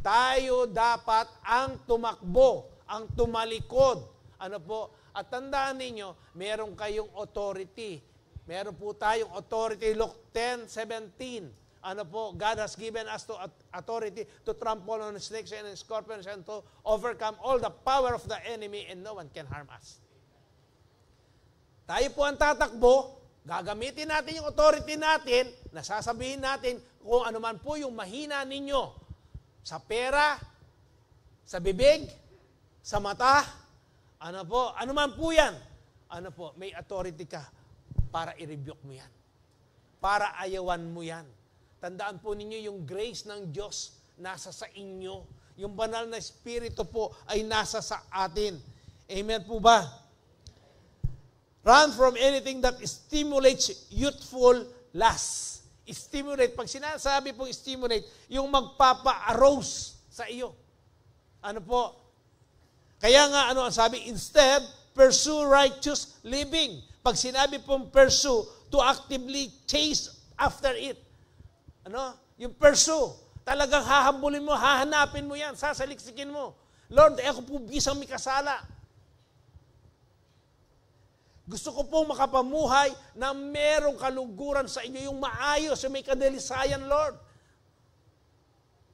Tayo dapat ang tumakbo, ang tumalikod. At tandaan ninyo, meron kayong authority. Meron po tayong authority. Luke 10:17. God has given us authority to trample on snakes and scorpions and to overcome all the power of the enemy and no one can harm us. Tayo po ang tatakbo, gagamitin natin yung authority natin, nasasabihin natin kung ano man po yung mahina ninyo sa pera, sa bibig, sa mata, ano man po yan, may authority ka para i-rebuke mo yan. Para ayawan mo yan. Tandaan po ninyo yung grace ng Diyos nasa sa inyo. Yung banal na Espiritu po ay nasa sa atin. Amen po ba? Run from anything that stimulates youthful lust. Stimulate. Pag sinasabi pong stimulate, yung magpapa-arouse sa iyo. Kaya nga, ang sabi? Instead, pursue righteous living. Pag sinabi pong pursue, to actively chase after it. Yung pursue. Talagang hahabulin mo, hahanapin mo yan, sasaliksikin mo. Lord, ako po bisang may kasala. Gusto ko pong makapamuhay na merong kaluguran sa inyo, yung maayos, yung may kadalisayan, Lord.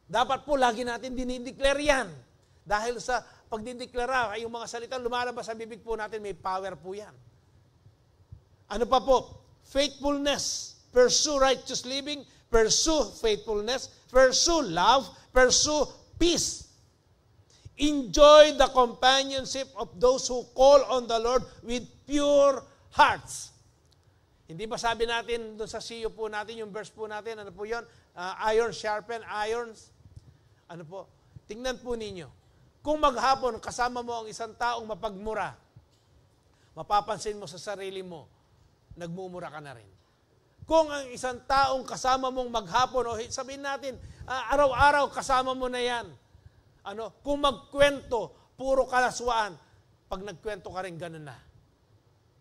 Dapat po lagi natin dinideclare yan. Dahil sa pagdideklara, yung mga salita lumalabas sa bibig po natin, may power po yan. Ano pa po? Faithfulness. Pursue righteous living. Pursue faithfulness. Pursue love. Pursue peace. Enjoy the companionship of those who call on the Lord with pure hearts. Hindi ba sabi natin doon sa CEO po natin, yung verse po natin, ano po yun? Iron sharpen irons. Tingnan po ninyo. Kung maghapon kasama mo ang isang taong mapagmura, mapapansin mo sa sarili mo, nagmumura ka na rin. Kung ang isang taong kasama mong maghapon, o sabihin natin, araw-araw kasama mo na yan. Kung magkwento, puro kalaswaan, pag nagkwento ka rin, ganun na.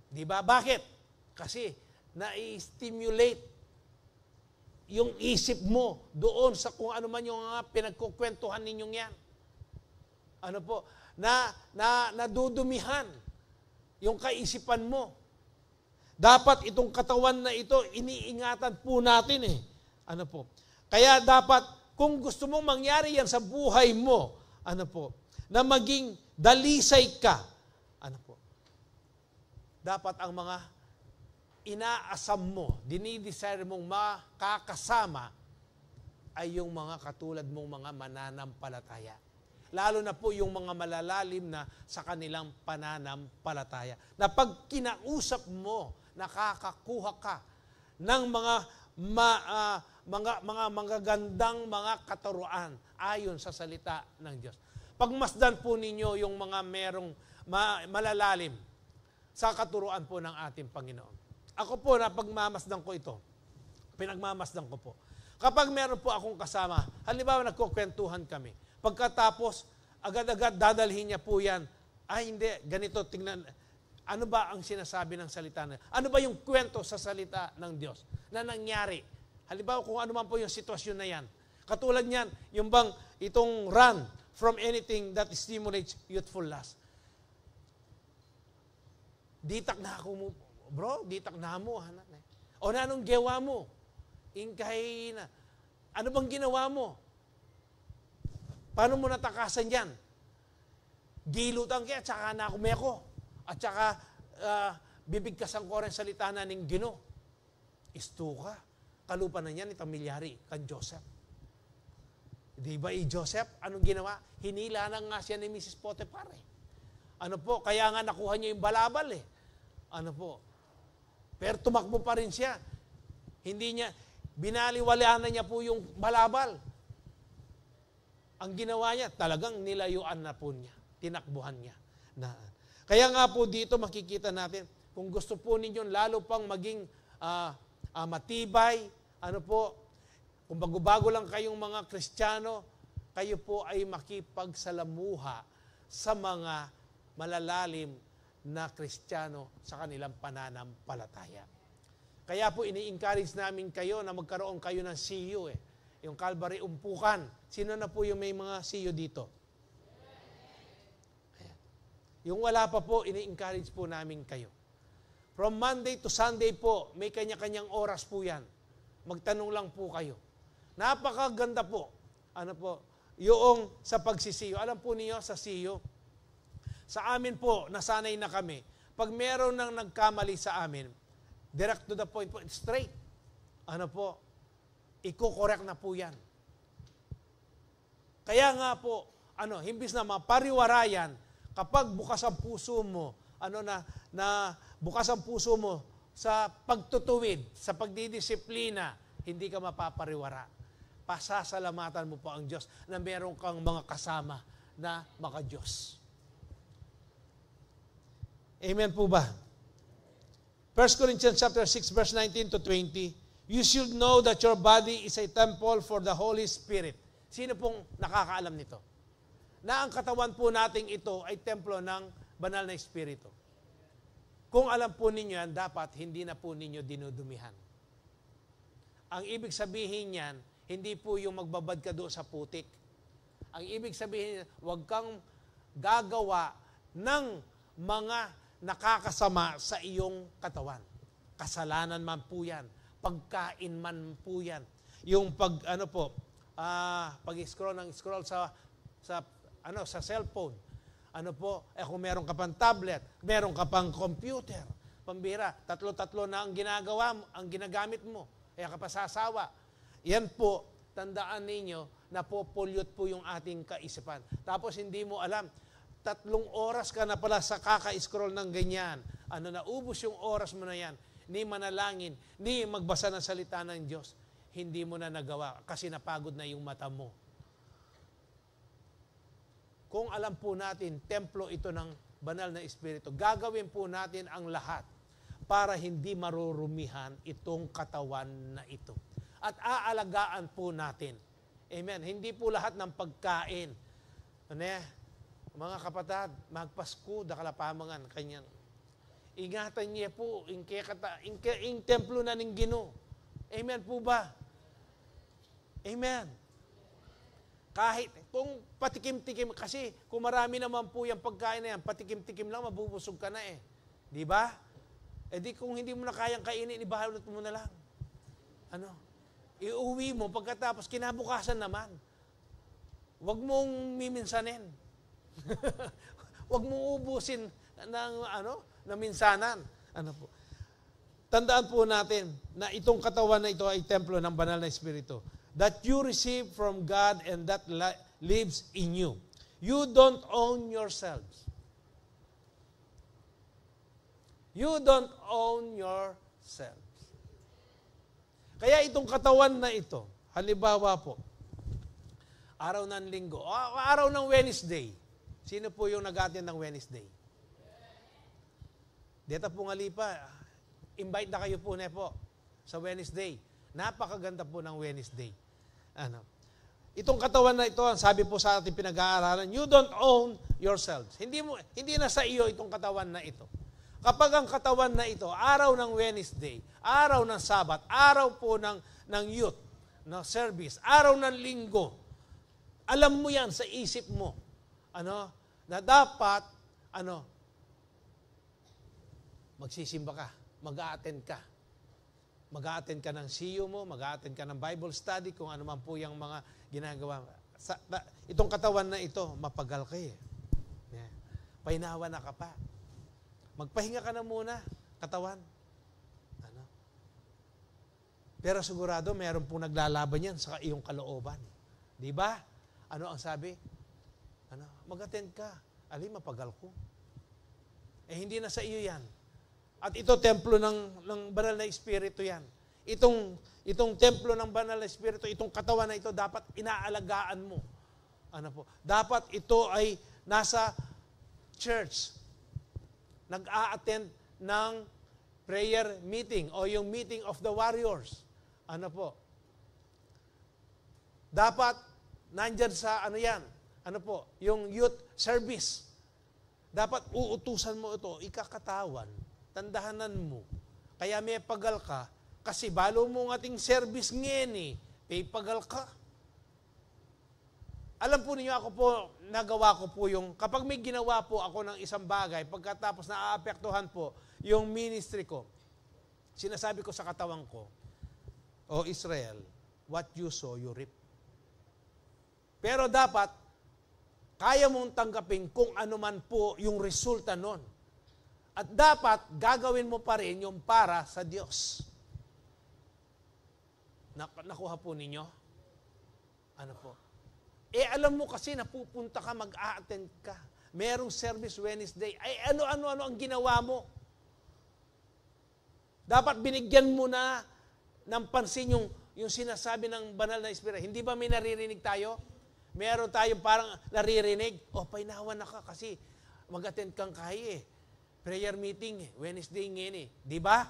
Di ba? Bakit? Kasi na-stimulate yung isip mo doon sa kung ano man yung pinagkukwentuhan ninyong yan. Nadudumihan yung kaisipan mo. Dapat itong katawan na ito, iniingatan po natin Kaya dapat, kung gusto mong mangyari yan sa buhay mo, na maging dalisay ka, dapat ang mga inaasam mo, dinidesire mong makakasama, ay yung mga katulad mong mga mananampalataya. Lalo na po yung mga malalalim na sa kanilang pananampalataya. Na pag kinausap mo, nakakakuha ka ng mga gandang mga katuruan ayon sa salita ng Diyos. Pagmasdan po ninyo yung mga merong malalalim sa katuruan po ng ating Panginoon. Ako po, napagmamasdan ko ito. Pinagmamasdan ko po. Kapag meron po akong kasama, halimbawa nagkukwentuhan kami, pagkatapos, agad-agad dadalhin niya po yan, hindi, ganito, tingnan, ano ba ang sinasabi ng salita na? Ano ba yung kwento sa salita ng Diyos na nangyari? Halimbawa, kung ano man po yung sitwasyon na yan. Katulad niyan, yung bang itong run from anything that stimulates youthful lust. Ditak na ako mo, bro, ditak na mo. O na anong gawa mo? Ingkay na. Ano bang ginawa mo? Paano mo natakasan yan? Gilutan kaya, at saka na ako. At saka, bibigkasan ko rin salita na ng Ginoo. Istuka. Kalupa na yan, itong milyari, kan Joseph. Di ba Joseph, anong ginawa? Hinila na nga siya ni Mrs. Potiphar eh. Ano po, kaya nga nakuha niya yung balabal eh. Ano po? Pero tumakbo pa rin siya. Hindi niya, binaliwalaan na niya po yung balabal. Ang ginawa niya, talagang nilayuan na po niya. Tinakbuhan niya. Kaya nga po dito makikita natin, kung gusto po ninyo lalo pang maging matibay, ano po, kung bago-bago lang kayong mga Kristiyano, kayo po ay makipagsalamuha sa mga malalalim na Kristiyano sa kanilang pananampalataya. Kaya po ini-encourage namin kayo na magkaroon kayo ng CU yung Calvary Umpukan. Sino na po yung may mga CU dito? Ayan. Yung wala pa po, ini-encourage po namin kayo. From Monday to Sunday po, may kanya-kanyang oras po yan. Magtanong lang po kayo. Napakaganda po. Ano po? Yung sa pagsisiyo. Alam po niyo sa siyo, sa amin po, nasanay na kami. Pag meron nang nagkamali sa amin, direct to the point po, straight. Ano po? Iko-correct na po yan. Kaya nga po, himbis na mapariwarayan, kapag bukas ang puso mo, bukas ang puso mo sa pagtutuwid, sa pagdidisiplina, hindi ka mapapariwara. Pasasalamatan mo po ang Diyos na meron kang mga kasama na maka-Diyos. Amen po ba? 1 Corinthians chapter 6, verse 19 to 20, you should know that your body is a temple for the Holy Spirit. Sino pong nakakaalam nito? Na ang katawan po nating ito ay templo ng banal na Espiritu. Kung alam po ninyo yan, dapat hindi na po ninyo dinudumihan. Ang ibig sabihin yan, hindi po yung magbabad ka doon sa putik. Ang ibig sabihin, huwag kang gagawa ng mga nakakasama sa iyong katawan. Kasalanan man po yan. Pagkain man po yan. Yung pag-scroll sa cellphone. Kung meron ka pang tablet, meron ka pang computer, pambira, tatlo-tatlo na ang ginagamit mo. Kaya ka pa sasawa. Yan po, tandaan ninyo na po-pollute po yung ating kaisipan. Tapos hindi mo alam, 3 oras ka na pala sa kaka-scroll ng ganyan. Naubos yung oras mo na yan. Ni manalangin, ni magbasa ng salita ng Diyos. Hindi mo na nagawa kasi napagod na yung mata mo. Kung alam po natin, templo ito ng banal na Espiritu, gagawin po natin ang lahat para hindi marurumihan itong katawan na ito. At aalagaan po natin. Amen. Hindi po lahat ng pagkain. Mga kapatid, magpasko, dakalapamangan, kanyang. Ingatan niya po, ing templo na ng Ginoo. Amen po ba? Amen. Kahit, kung patikim-tikim, kasi kung marami naman po yung pagkain na yan, patikim-tikim lang, mabubusog ka na Di ba? Di kung hindi mo na kayang kainin, ibahalot mo na lang. Iuwi mo, pagkatapos, kinabukasan naman. Huwag mong miminsanin. Huwag mong ubusin ng minsanan. Tandaan po natin na itong katawan na ito ay templo ng banal na Espiritu. that you receive from God and that lives in you. You don't own yourselves. You don't own yourselves. Kaya itong katawan na ito, halimbawa po, araw ng linggo, araw ng Wednesday. Sino po yung nag-attend ng Wednesday? Dito po nga lipa, invite na kayo po sa Wednesday. Napakaganda po ng Wednesday. Itong katawan na ito, ang sabi po sa ating pinag-aaralan, you don't own yourselves. Hindi na sa iyo itong katawan na ito. Kapag ang katawan na ito, araw ng Wednesday, araw ng Sabat, araw po ng youth, ng service, araw ng linggo, alam mo yan sa isip mo, na dapat, magsisimba ka, mag-a-attend ka. Mag-a-attend ka ng CU mo, mag-a-attend ka ng Bible study, kung ano man po yung mga ginagawa. Itong katawan na ito, mapagal ka eh. Painawa na ka pa. Magpahinga ka na muna, katawan. Pero sigurado, mayroon pong naglalaban yan sa iyong kalooban. Di ba? Ano ang sabi? Mag-attend ka. Mapagal ko. Hindi na sa iyo yan. At ito, templo ng banal na espiritu yan. Itong templo ng banal na espiritu, itong katawan na ito, dapat inaalagaan mo. Dapat ito ay nasa church. Nag-a-attend ng prayer meeting o yung meeting of the warriors. Dapat nandyan sa yung youth service. Dapat uutusan mo ito, ikakatawan, tandahanan mo. Kaya may pagal ka, kasi balo mo ng ating service ngayon may pagal ka. Alam po ninyo, nagawa ko po kapag may ginawa po ako ng isang bagay, pagkatapos naaapektuhan po yung ministry ko, sinasabi ko sa katawan ko, O Israel, what you sow, you reap. Pero dapat, kaya mong tanggapin kung ano man po yung resulta nun. At dapat, gagawin mo pa rin yung para sa Diyos. Nakuha po ninyo? Alam mo kasi napupunta ka, mag-a-attend ka. Merong service Wednesday. Ano ang ginawa mo? Dapat binigyan mo na ng pansin yung sinasabi ng banal na Espiritu. Hindi ba may naririnig tayo? Meron tayong parang naririnig. Painawan na ka kasi mag-attend kang kaya prayer meeting, Wednesday ngayon Di ba?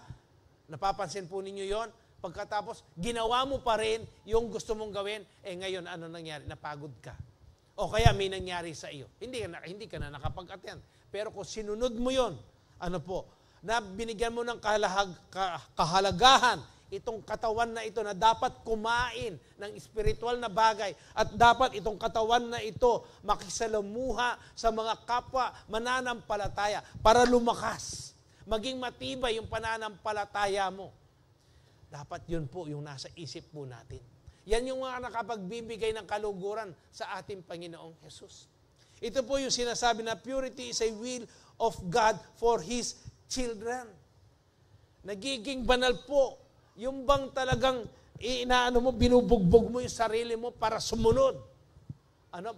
Napapansin po ninyo yon. Pagkatapos, ginawa mo pa rin yung gusto mong gawin, ngayon, ano nangyari? Napagod ka. O kaya may nangyari sa iyo. Hindi ka na nakapag-attend. Pero kung sinunod mo yon, na binigyan mo ng kahalagahan, itong katawan na ito na dapat kumain ng espiritual na bagay at dapat itong katawan na ito makisalamuha sa mga kapwa mananampalataya para lumakas. Maging matibay yung pananampalataya mo. Dapat yun po yung nasa isip po natin. Yan yung mga nakapagbibigay ng kaluguran sa ating Panginoong Jesus. Ito po yung sinasabi na purity is a will of God for His children. Nagiging banal po. Yung bang talagang binubugbog mo yung sarili mo para sumunod.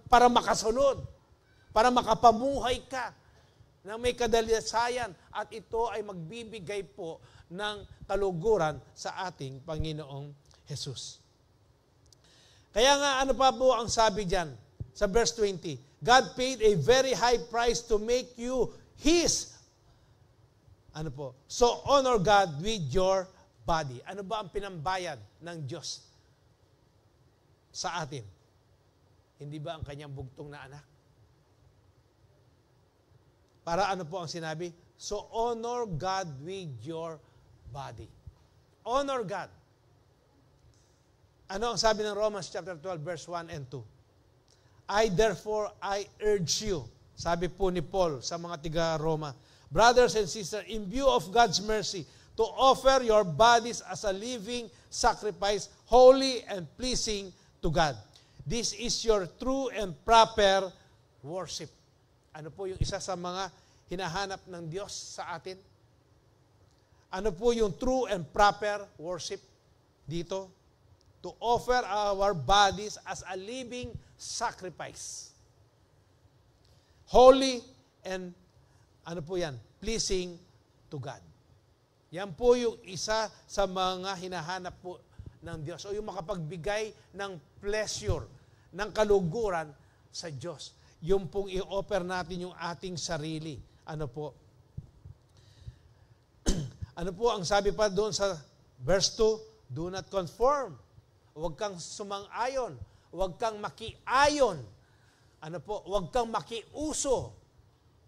Para makasunod. Para makapamuhay ka na may kadalisayan at ito ay magbibigay po ng kaluguran sa ating Panginoong Jesus. Kaya nga, pa po ang sabi dyan sa verse 20? God paid a very high price to make you His. So honor God with your body. Ano ba ang pinambayad ng Diyos sa atin? Hindi ba ang kanyang bugtong na anak? Para po ang sinabi? So honor God with your body. Honor God. Ano ang sabi ng Romans chapter 12 verse 1 and 2? Therefore I urge you, sabi po ni Paul sa mga tiga-Roma, brothers and sisters, in view of God's mercy, to offer your bodies as a living sacrifice, holy and pleasing to God. This is your true and proper worship. Ano po yung isa sa mga hinahanap ng Diyos sa atin? Ano po yung true and proper worship dito? to offer our bodies as a living sacrifice. Holy and, pleasing to God. Yan po yung isa sa mga hinahanap po ng Diyos o yung makapagbigay ng pleasure, ng kaluguran sa Diyos. Yung pong i-offer natin yung ating sarili. Ano po ang sabi pa doon sa verse 2? Do not conform. Huwag kang sumang-ayon. Huwag kang makiayon. Huwag kang makiuso.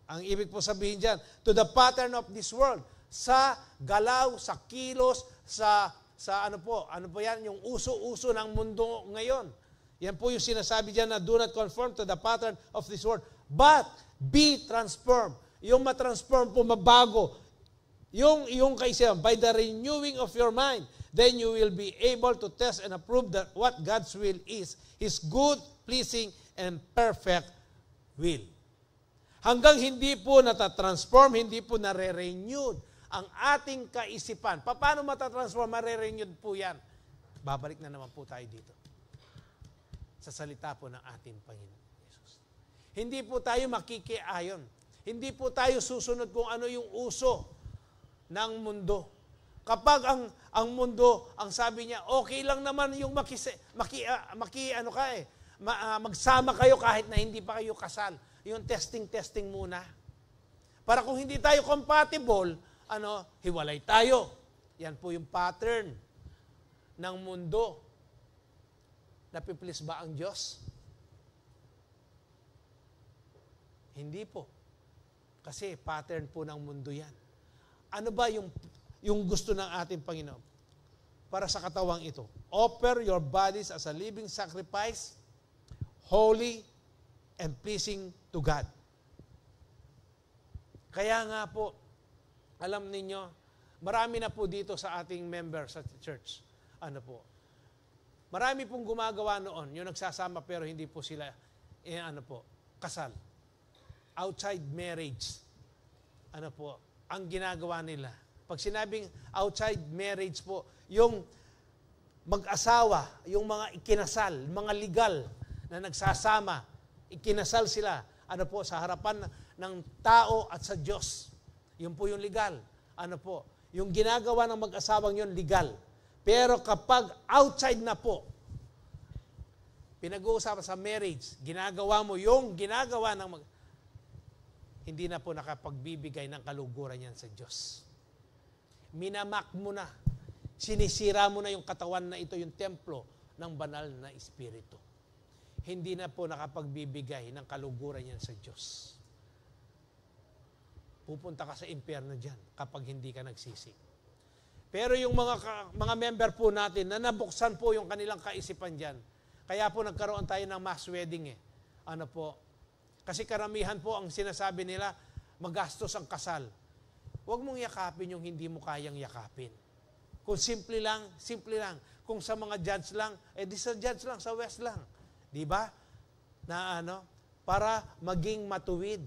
Ang ibig po sabihin dyan, to the pattern of this world. Sa galaw, sa kilos, sa yan, yung uso-uso ng mundo ngayon. Yan po yung sinasabi dyan na do not conform to the pattern of this world, but be transformed. Yung matransform po, mabago. Yung kaisipan, by the renewing of your mind, then you will be able to test and approve that what God's will is, His good, pleasing, and perfect will. Hanggang hindi po natatransform, hindi po nare-renewed ang ating kaisipan. Paano matatransform, mare-renewed po yan? Babalik na naman po tayo dito. Sa salita po ng ating Panginoon Jesus. Hindi po tayo makikiayon. Hindi po tayo susunod kung ano yung uso ng mundo. Kapag ang mundo, ang sabi niya, okay lang naman yung magsama kayo kahit na hindi pa kayo kasal. Yung testing muna. Para kung hindi tayo compatible, hiwalay tayo. Yan po yung pattern ng mundo. Napiplis ba ang Diyos? Hindi po. Kasi pattern po ng mundo yan. Ano ba yung gusto ng ating Panginoon? Para sa katawang ito. Offer your bodies as a living sacrifice, holy and pleasing to God. Kaya nga po, alam ninyo, marami na po dito sa ating members sa church. Marami pong gumagawa noon, yung nagsasama pero hindi po sila, kasal. Outside marriage. Ang ginagawa nila. Pag sinabing outside marriage po, yung mag-asawa, yung mga ikinasal, mga legal na nagsasama, ikinasal sila, sa harapan ng tao at sa Diyos. Yun po yung legal. Yung ginagawa ng mag-asawang yun, legal. Pero kapag outside na po, pinag-uusapan sa marriage, ginagawa mo yung ginagawa ng hindi na po nakapagbibigay ng kaluguran yan sa Diyos. Minamak mo na. Sinisira mo na yung katawan na ito, yung templo ng banal na Espiritu. Hindi na po nakapagbibigay ng kaluguran yan sa Diyos. Pupunta ka sa impyerno dyan kapag hindi ka nagsisi. Pero yung mga member po natin na nabuksan po yung kanilang kaisipan dyan, kaya po nagkaroon tayo ng mass wedding . Kasi karamihan po ang sinasabi nila, magastos ang kasal. Huwag mong yakapin yung hindi mo kayang yakapin. Kung simple lang. Kung sa mga judge lang, di sa judge lang, sa West lang. Di ba? Para maging matuwid.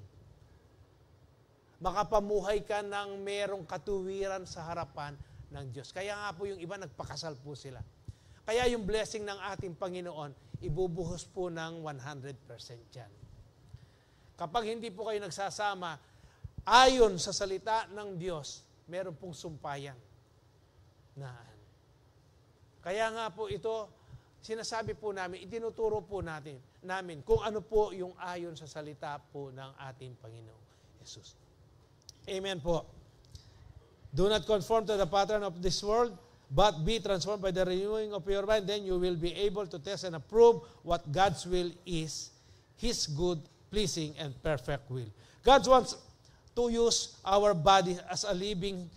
Makapamuhay ka ng merong katuwiran sa harapan ng Diyos. Kaya nga po yung iba nagpakasal po sila. Kaya yung blessing ng ating Panginoon, ibubuhos po ng 100% yan. Kapag hindi po kayo nagsasama, ayon sa salita ng Diyos, meron pong sumpayan. Kaya nga po ito, sinasabi po namin, itinuturo po namin kung ano po yung ayon sa salita po ng ating Panginoong Jesus. Amen po. Do not conform to the pattern of this world, but be transformed by the renewing of your mind. Then you will be able to test and approve what God's will is, His good, pleasing, and perfect will. God wants to use our body as a living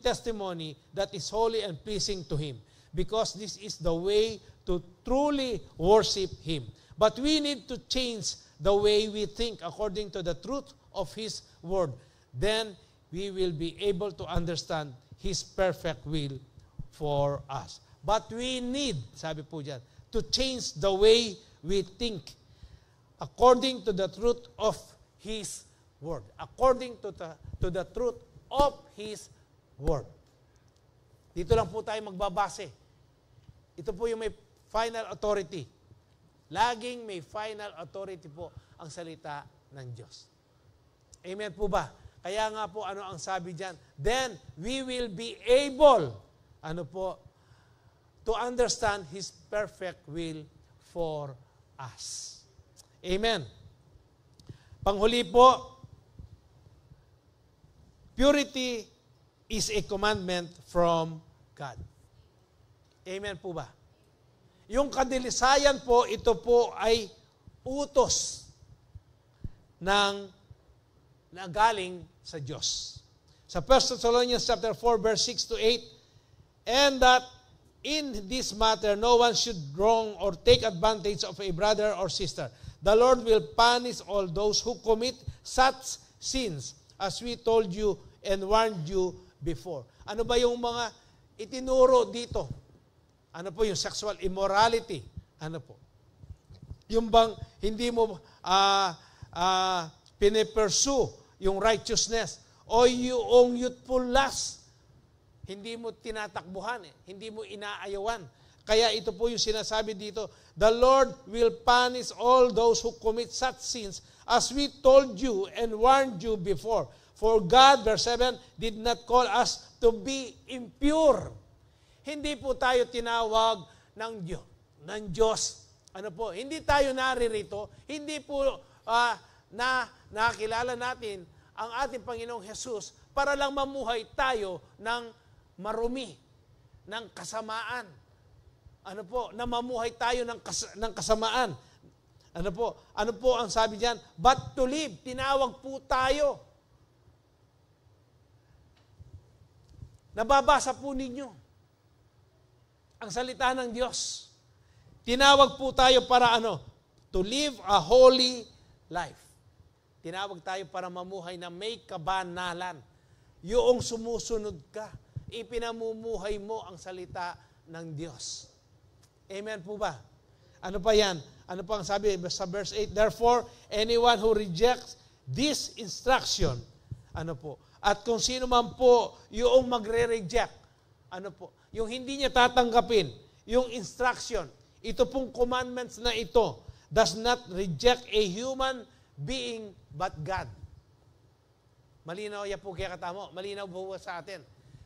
testimony that is holy and pleasing to Him, because this is the way to truly worship Him. But we need to change the way we think according to the truth of His Word. Then we will be able to understand His perfect will for us. But we need, sabi po dyan, to change the way we think according to the truth of His Word. According to the truth of His Word. Dito lang po tayo magbabase. Ito po yung may final authority. Laging may final authority po ang salita ng Diyos. Amen po ba? Kaya nga po, ano ang sabi diyan? Then, we will be able, to understand His perfect will for us. Amen. Panghuli po, purity is a commandment from God. Amen po ba? Yung kadilisayan po, ito po ay utos na galing sa Diyos. Sa 1 Thessalonians chapter 4, verse 6 to 8, and that in this matter no one should wrong or take advantage of a brother or sister. The Lord will punish all those who commit such sins, as we told you and warned you before. Ano ba yung mga itinuro dito? Ano po yung sexual immorality? Ano po? Yung bang hindi mo pinipursue yung righteousness o yung youthful lust, hindi mo tinatakbuhan, hindi mo inaayawan. Kaya ito po yung sinasabi dito, the Lord will punish all those who commit such sins, as we told you and warned you before. For God, verse 7, did not call us to be impure. Hindi po tayo tinawag ng Diyos. Hindi tayo naririto, hindi po nakilala natin ang ating Panginoong Jesus para lang mamuhay tayo ng marumi, ng kasamaan. Na mamuhay tayo ng kasamaan. Ano po ang sabi diyan? But to live, tinawag po tayo. Nababasa po ninyo ang salita ng Diyos. Tinawag po tayo para to live a holy life. Tinawag tayo para mamuhay na may kabanalan. Yung sumusunod ka, ipinamumuhay mo ang salita ng Diyos. Amen po ba? Ano pa yan? Ano pa ang sabi sa verse 8? Therefore, anyone who rejects this instruction, at kung sino man po yung magre-reject, yung hindi niya tatanggapin, yung instruction, ito pong commandments na ito, does not reject a human being but God. Malinaw yan po kaya katamo, malinaw po sa atin.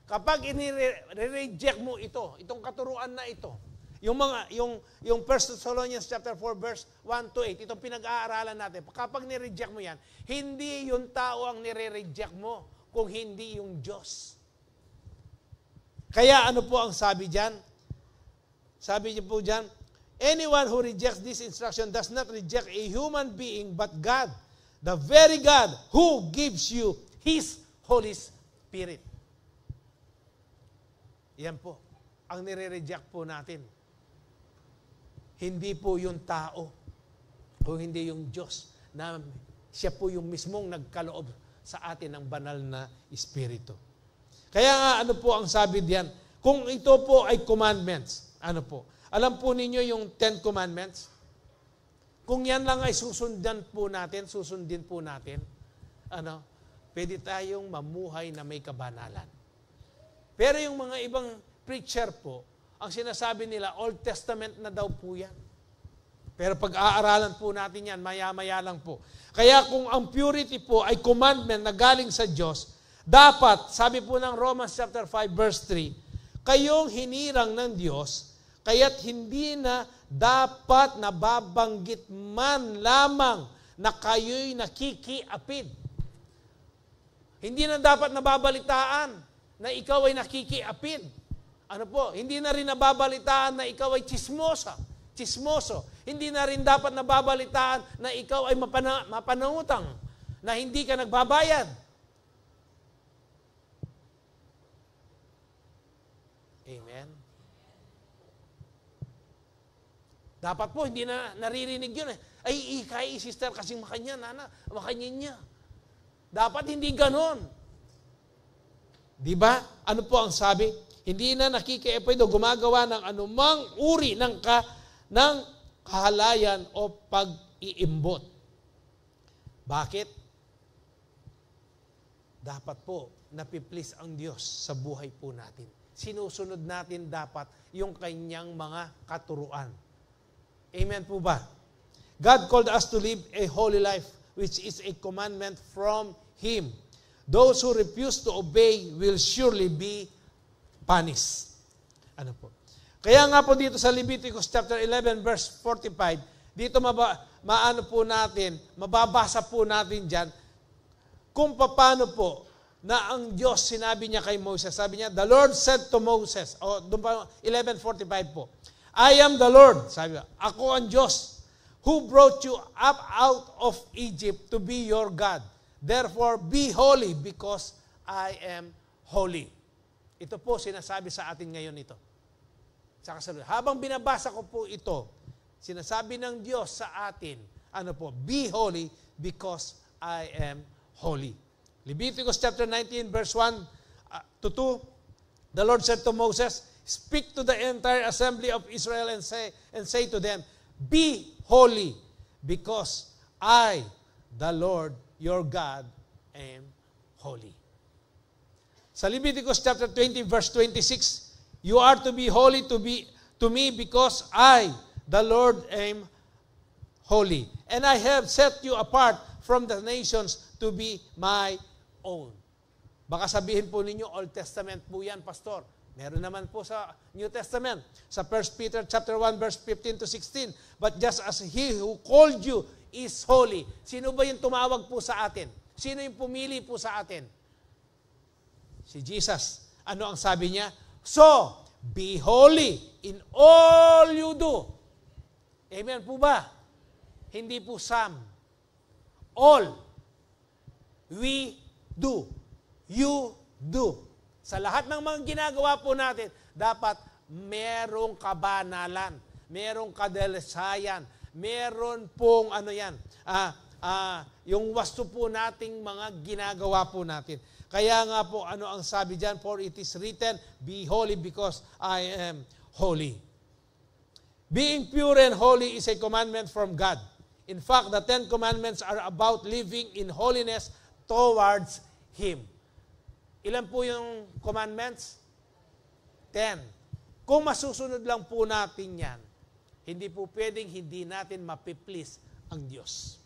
Kapag i-reject mo itong katuruan na ito, yung 1 Thessalonians chapter 4 verse 1 to 8, itong pinag-aaralan natin, kapag ni-reject mo yan, hindi yung tao ang nire-reject mo, kung hindi yung Diyos. Kaya ano po ang sabi diyan? Sabi niyo po diyan, anyone who rejects this instruction does not reject a human being but God, the very God who gives you His Holy Spirit. Yan po, ang nire-reject po natin. Hindi po yung tao, o hindi yung Diyos, na siya po yung mismong nagkaloob sa atin ng banal na Espiritu. Kaya nga, ano po ang sabi diyan? Kung ito po ay commandments, alam po ninyo yung 10 commandments? Kung yan lang ay susundin po natin, pwede tayong mamuhay na may kabanalan. Pero yung mga ibang preacher po, ang sinasabi nila, Old Testament na daw po yan. Pero pag-aaralan po natin yan, maya-maya lang po. Kaya kung ang purity po ay commandment na galing sa Diyos, dapat, sabi po ng Romans chapter 5 verse 3, kayong hinirang ng Diyos, kaya't hindi na dapat nababanggit man lamang na kayo'y nakikiapid. Hindi na dapat nababalitaan na ikaw ay nakikiapid. Hindi na rin nababalitaan na ikaw ay chismoso. Hindi na rin dapat nababalitaan na ikaw ay mapanangutang, na hindi ka nagbabayad. Amen. Dapat po, hindi na naririnig yun. Ay, sister, kasing makanya, nana, makanya niya. Dapat hindi ganon. Diba? Ano po ang sabi? Hindi na nakikiapid o gumagawa ng anumang uri ng kahalayan o pag-iimbot. Bakit? Dapat po napiplease ang Diyos sa buhay po natin. sinusunod natin dapat yung kanyang mga katuruan. Amen po ba? God called us to live a holy life, which is a commandment from Him. Those who refuse to obey will surely be punished. Ano po? Kaya nga po dito sa Leviticus chapter 11 verse 45, dito mababasa po natin dyan kung paano po na ang Diyos sinabi niya kay Moses. Sabi niya, the Lord said to Moses, 11:45 po, I am the Lord, sabi niya, ako ang Diyos, who brought you up out of Egypt to be your God. Therefore, be holy because I am holy. Ito po sinasabi sa atin ngayon ito. Sa kasalukuyan. Habang binabasa ko po ito, sinasabi ng Diyos sa atin, be holy because I am holy. Leviticus chapter 19 verse 1 to 2, the Lord said to Moses, speak to the entire assembly of Israel and say to them, be holy because I, the Lord, your God, am holy. Sa Leviticus chapter 20 verse 26, you are to be holy to me because I, the Lord, am holy. And I have set you apart from the nations to be my own. Baka sabihin po ninyo, Old Testament po yan, Pastor. Meron naman po sa New Testament. Sa 1 Peter chapter 1 verse 15 to 16. But just as He who called you is holy. Sino ba yung tumawag po sa atin? Sino yung pumili po sa atin? Si Jesus. Ano ang sabi niya? So, be holy in all you do. Amen po ba? Hindi po some. All. We do. You do. Sa lahat ng mga ginagawa po natin, dapat merong kabanalan, merong kadalasayan, meron pong yung wasto po nating mga ginagawa po natin. Kaya nga po, ano ang sabi dyan? For it is written, be holy because I am holy. Being pure and holy is a commandment from God. In fact, the 10 commandments are about living in holiness towards Him. Ilan po yung commandments? 10. Kung masusunod lang po natin yan, hindi po pwedeng hindi natin mapiplease ang Diyos.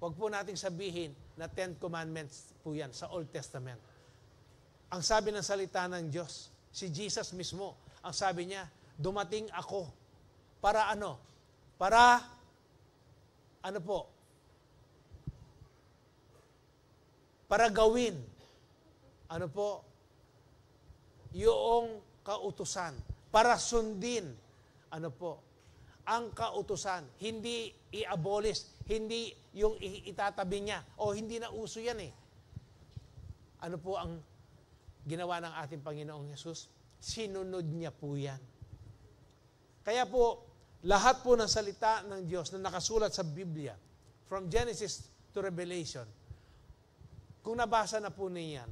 Huwag po nating sabihin na 10 commandments po yan sa Old Testament. Ang sabi ng salita ng Diyos, si Jesus mismo, ang sabi niya, dumating ako para ano? Para ano po? Para gawin ano po? Yung kautusan. Para sundin ano po? Ang kautusan. Hindi i-abolish. Hindi yung itatabi niya. O hindi na uso yan eh. Ano po ang ginawa ng ating Panginoong Hesus? Sinunod niya po yan. Kaya po, lahat po ng salita ng Diyos na nakasulat sa Biblia, from Genesis to Revelation, kung nabasa na po niyan,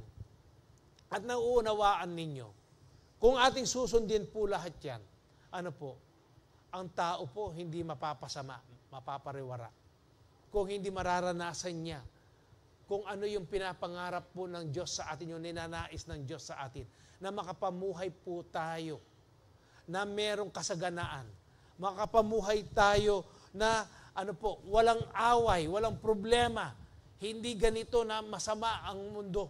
at nauunawaan ninyo, kung ating susundin po lahat yan, ano po, ang tao po hindi mapapasama, mapapariwara. Kung hindi mararanasan niya, kung ano yung pinapangarap po ng Diyos sa atin, yung ninanais ng Diyos sa atin, na makapamuhay po tayo, na merong kasaganaan, makapamuhay tayo na ano po, walang away, walang problema, hindi ganito na masama ang mundo.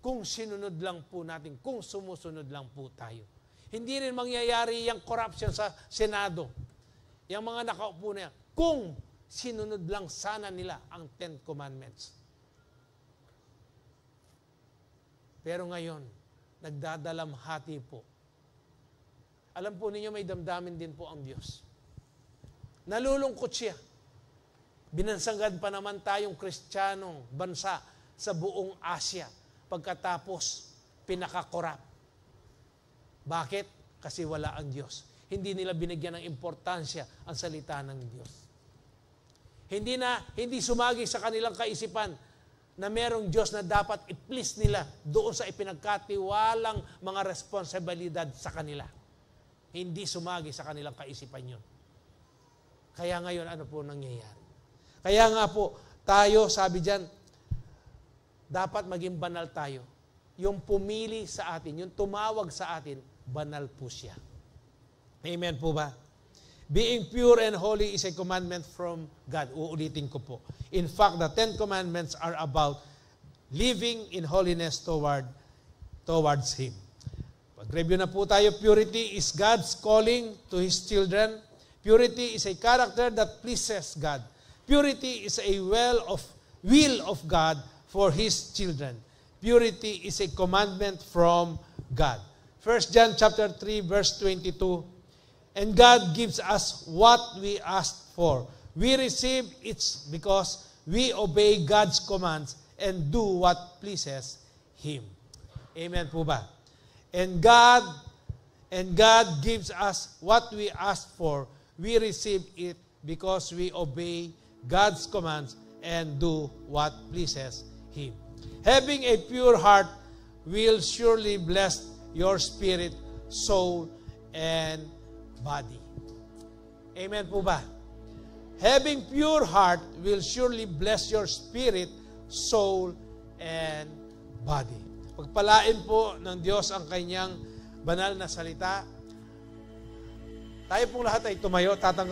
Kung sinunod lang po natin, kung sumusunod lang po tayo. Hindi rin mangyayari yung corruption sa Senado. Yung mga nakaupo na yan. Kung sinunod lang sana nila ang 10 Commandments. Pero ngayon, nagdadalamhati po. Alam po ninyo, may damdamin din po ang Diyos. Nalulungkot siya. Binansagad pa naman tayong Kristiyanong bansa sa buong Asia pagkatapos pinakakorap. Bakit? Kasi wala ang Diyos. Hindi nila binigyan ng importansya ang salita ng Diyos. Hindi sumagi sa kanilang kaisipan na merong Diyos na dapat i-please nila doon sa ipinagkatiwalang mga responsibilidad sa kanila. Hindi sumagi sa kanilang kaisipan yun. Kaya ngayon, ano po nangyayari? Kaya nga po, tayo, sabi dyan, dapat maging banal tayo. yung pumili sa atin, yung tumawag sa atin, banal po siya. Amen po ba? Being pure and holy is a commandment from God. Uulitin ko po. In fact, the 10 commandments are about living in holiness towards Him. Pag-review na po tayo, purity is God's calling to His children. Purity is a character that pleases God. Purity is a will of God for His children. Purity is a commandment from God. 1 John chapter 3, verse 22, and God gives us what we asked for. We receive it because we obey God's commands and do what pleases Him. Amen po ba? And God gives us what we asked for. We receive it because we obey God's commands and do what pleases Him. Having a pure heart will surely bless your spirit, soul, and body. Amen po ba? Having pure heart will surely bless your spirit, soul, and body. Pagpalain po ng Diyos ang kanyang banal na salita. Tayo pong lahat ay tumayo, tatanggap